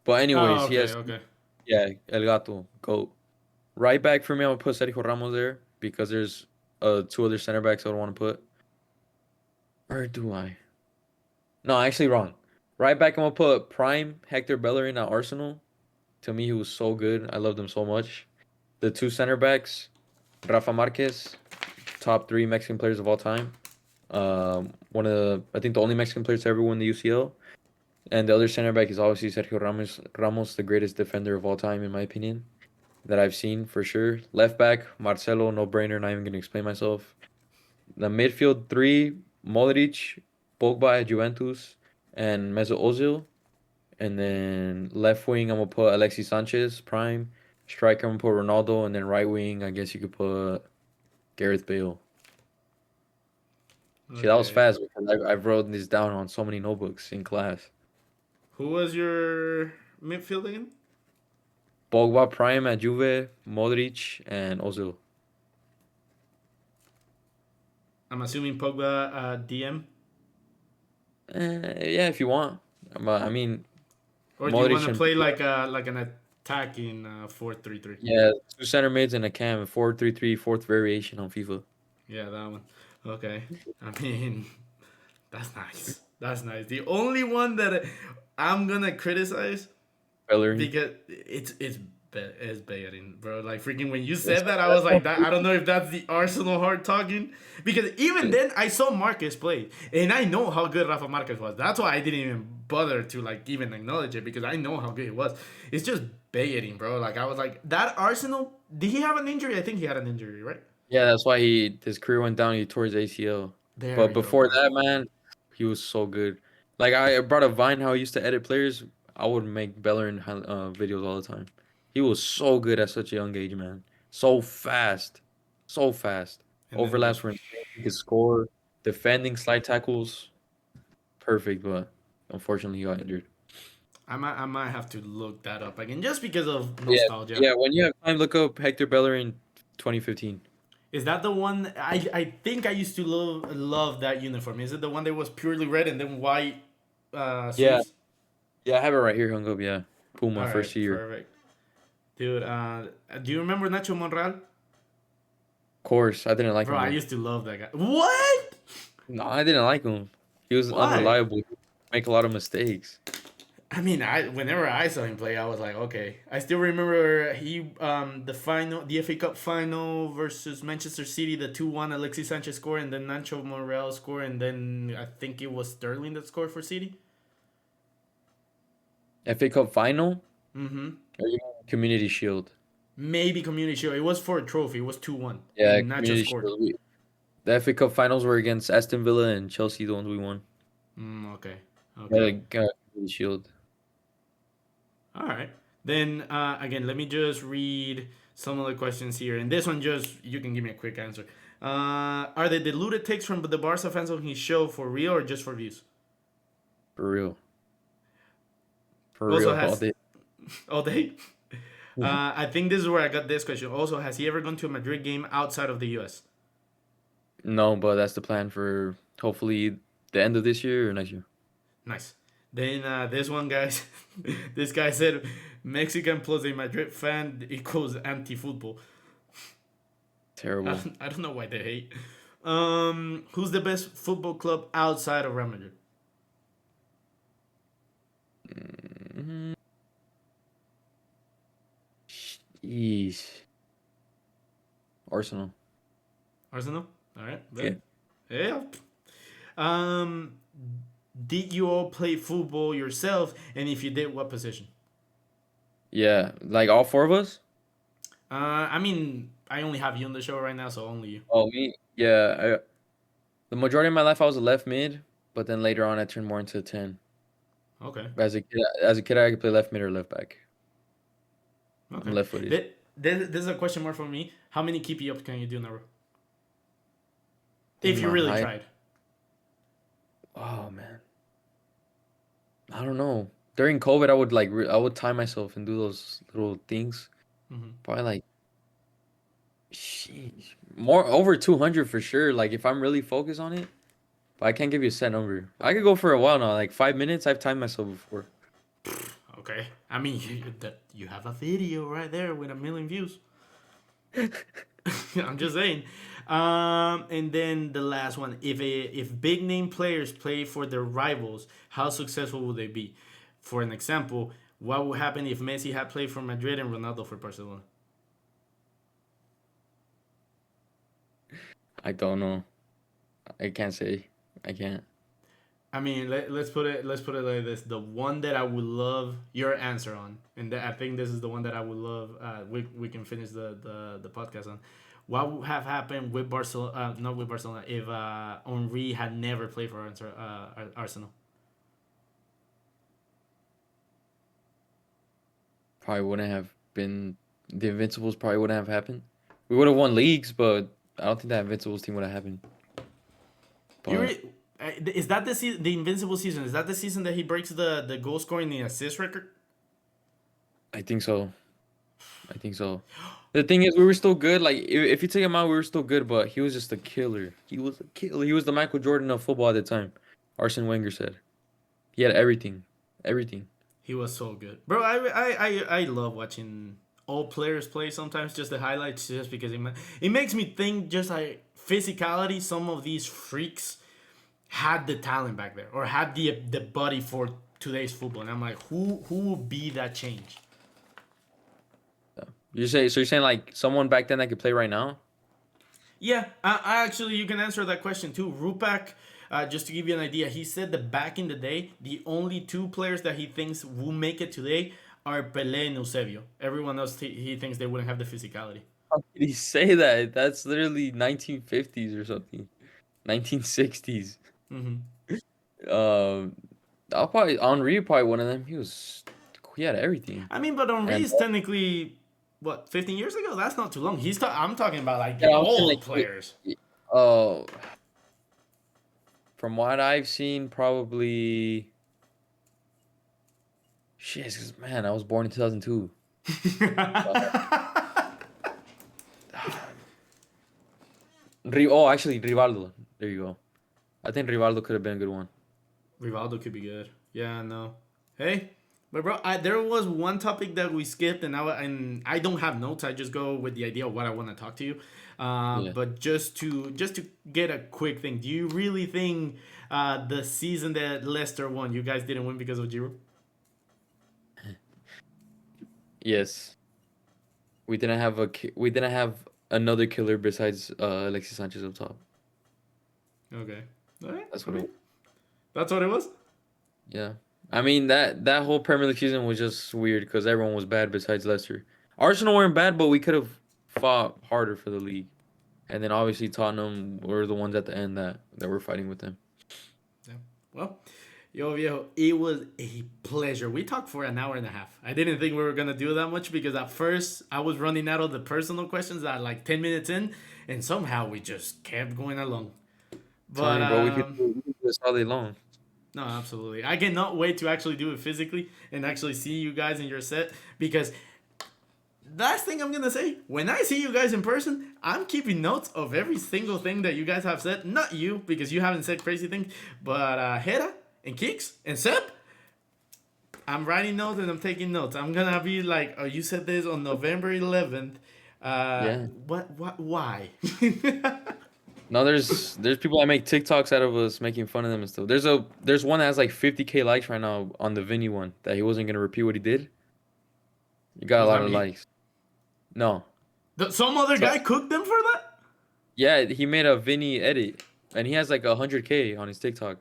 But anyways, Oh, he has okay. yeah, El Gato, GOAT. Right back for me, I'm gonna put Sergio Ramos there because there's 2 other center backs I would want to put. Or do I? No, actually wrong. Right back, I'm gonna put prime Hector Bellerin at Arsenal. To me, he was so good. I loved him so much. The 2 center backs, Rafa Marquez, top 3 Mexican players of all time. I think the only Mexican player to ever win the UCL. And the other center back is obviously Sergio Ramos. Ramos, the greatest defender of all time, in my opinion, that I've seen for sure. Left back, Marcelo, no brainer. Not even gonna explain myself. The midfield 3, Modric, Pogba at Juventus, and Mesut Ozil. And then left wing, I'm gonna put Alexis Sanchez, prime. Striker, I'm gonna put Ronaldo, and then right wing, I guess you could put Gareth Bale. See, that was Okay. fast because I've wrote this down on so many notebooks in class. Who was your midfield again? Pogba prime at Juve, Modric, and Ozil. I'm assuming Pogba DM. Yeah, if you want. But I mean, Or do you want Modric to and play like an attacking 4-3-3? yeah, 2 center mids and a cam, 4-3-3, fourth variation on FIFA. Yeah, that one. Okay. I mean, that's nice. That's nice. The only one that I'm gonna criticize Bellerin. because it's It's Bellerin, bro. Like freaking when you It's- said that, I was like, that. I don't know if that's the Arsenal heart talking, because even then I saw Marquez play, and I know how good Rafa Marquez was. That's why I didn't even bother to like even acknowledge it, because I know how good he was. It's just Bellerin, bro. Like I was like, that Arsenal. Did he have an injury? I think he had an injury, right? Yeah, that's why his career went down. He tore his ACL. There But we go, before bro. that, man, he was so good. Like I brought a Vine how I used to edit players. I would make Bellerin videos all the time. He was so good at such a young age, man. So fast, so fast. And then Overlaps were insane. He could score, defending, slide tackles, perfect. But unfortunately, he got injured. I might have to look that up again just because of Yeah, nostalgia. yeah. When you have time, look up Hector Bellerin, 2015. Is that the one? I think I used to love that uniform. Is it the one that was purely red and then white Yeah, sleeves? yeah. I have it right here hung up. Yeah, Puma All first right, year. perfect, dude. Do you remember Nacho Monreal? Of course, I didn't like Bro, him I though. used to love that guy. What? No, I didn't like him. He was Why? unreliable. Make a lot of mistakes. I mean, I whenever I saw him play, I was like, okay. I still remember he the FA Cup final versus Manchester City, the 2-1 Alexis Sanchez score, and then Nacho Monreal score, and then I think it was Sterling that scored for City. FA Cup final Mm-hmm. or you mean Community Shield? Maybe Community Shield. It was for a trophy. It was 2-1, Yeah, and Nacho Community scored. Shield. The FA Cup finals were against Aston Villa and Chelsea, the ones we won. Okay. Yeah, Okay. like, Community Shield. All right. Then again, let me just read some of the questions here, and this one just you can give me a quick answer. Are the diluted takes from the Barca fans on his show for real or just for views? For real. For Also real. All has day. all day. I think this is where I got this question. Also, has he ever gone to a Madrid game outside of the U.S.? No, but that's the plan for hopefully the end of this year or next year. Nice. Then this one, guys, this guy said Mexican plus a Madrid fan equals anti-football. Terrible. I don't know why they hate. Who's the best football club outside of Real Madrid? Mhm. Jeez. Arsenal. Arsenal. All right. Yeah. Bet. Yeah. Um, did you all play football yourself? And if you did, what position? Yeah. Like all four of us? I mean, I only have you on the show right now, so only you. Oh, me? Yeah. The majority of my life I was a left mid, but then later on I turned more into a 10. Okay. As a kid I could play left mid or left back. I'm Okay. left footed. This is a question more for me. How many keepy ups can you do in a row? If In you my really high, tried. oh man, I don't know. During COVID, I would I would time myself and do those little things. Mm-hmm. Probably like, sheesh, more over 200 for sure. Like if I'm really focused on it, but I can't give you a set number. I could go for a while now, like 5 minutes. I've timed myself before. Okay. I mean, you have a video right there with 1 million views. I'm just saying. And then the last one: if big name players play for their rivals, how successful will they be? For an example, what would happen if Messi had played for Madrid and Ronaldo for Barcelona? I don't know. I can't say. I can't. I mean, let's put it like this: the one that I would love your answer on, and I think this is the one that I would love. We can finish the podcast on. What would have happened with Barcelona? Not with Barcelona. If Henri had never played for Arsenal. Probably wouldn't have been. The Invincibles probably wouldn't have happened. We would have won leagues, but I don't think that Invincibles team would have happened. You But is that the Invincible season? Is that the season that he breaks the goal scoring the assist record? I think so. I think so. The thing is, we were still good. Like, if you take him out, we were still good, but he was just a killer. He was a killer. He was the Michael Jordan of football at the time. Arsene Wenger said. He had everything. Everything. He was so good, bro. I love watching all players play. Sometimes just the highlights, just because it makes me think just like physicality. Some of these freaks had the talent back there, or had the body for today's football, and I'm like, who will be that change? You're saying like someone back then that could play right now? Yeah, I actually, you can answer that question too. Rupak, just to give you an idea, he said that back in the day, the only two players that he thinks will make it today are Pelé and Eusebio. Everyone else, he thinks they wouldn't have the physicality. How could he say that? That's literally 1950s or something. 1960s. Hmm. Um, I'll probably Henri probably one of them. He had everything. I mean, but Henri And is technically, what, 15 years ago? That's not too long. I'm talking about like yeah, the I'm saying old like players. uh from what I've seen, probably shit. 'Cause, man, I was born in 2002. Uh, actually, Rivaldo. There you go. I think Rivaldo could have been a good one. Rivaldo could be good. Yeah, no. Hey, but bro, there was one topic that we skipped, and I don't have notes. I just go with the idea of what I want to talk to you. Yeah. But just to get a quick thing, do you really think the season that Leicester won, you guys didn't win because of Giroud? Yes. We didn't have another killer besides Alexis Sanchez up top. Okay. All right. That's I what it mean, was. that's what it was. Yeah. I mean that whole Premier League season was just weird because everyone was bad besides Leicester. Arsenal weren't bad, but we could have fought harder for the league. And then obviously Tottenham were the ones at the end that were fighting with them. Yeah. Well, yo, Viejo, it was a pleasure. We talked for an hour and a half. I didn't think we were going to do that much because at first I was running out of the personal questions at like 10 minutes in, and somehow we just kept going along. Telling But, you, bro, we could do this all day long. no, absolutely. I cannot wait to actually do it physically and actually see you guys in your set because last thing I'm gonna say, when I see you guys in person, I'm keeping notes of every single thing that you guys have said. Not you, because you haven't said crazy things, but Hera and Kicks and Seb, I'm writing notes and I'm taking notes. I'm gonna be like, oh, you said this on November 11th. Yeah. Why? No, there's people that make TikToks out of us making fun of them and stuff. There's one that has like 50K likes right now on the Vinny one that he wasn't gonna repeat what he did. He got a Was lot that of me? likes. No. Some other So guy cooked them for that? yeah, he made a Vinny edit and he has like 100K on his TikTok.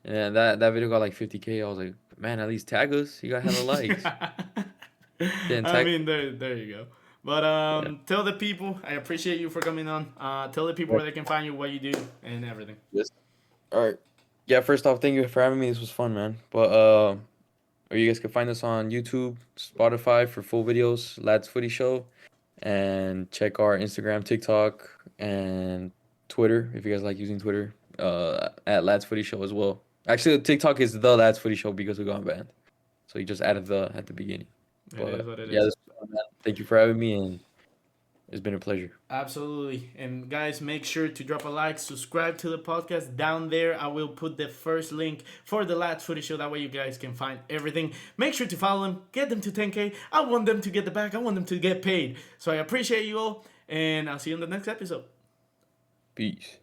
And that video got like 50K. I was like, man, at least tag us. He got hella likes. Didn't I tag. mean, there you go. But Yeah. tell the people I appreciate you for coming on. Tell the people where they can find you, what you do, and everything. Yes. All right. Yeah, first off, thank you for having me. This was fun, man. But or you guys can find us on YouTube, Spotify for full videos, Lads Footy Show, and check our Instagram, TikTok, and Twitter if you guys like using Twitter. At Lads Footy Show as well. Actually, TikTok is the Lads Footy Show because we got banned, so you just added the at the beginning. It is But what it yeah, is. this was fun, man. Thank you for having me, and it's been a pleasure. Absolutely. And guys, make sure to drop a like, subscribe to the podcast down there. I will put the first link for the Lads Footy Show. That way you guys can find everything. Make sure to follow them. Get them to 10K. I want them to get the bag. I want them to get paid. So I appreciate you all. And I'll see you in the next episode. Peace.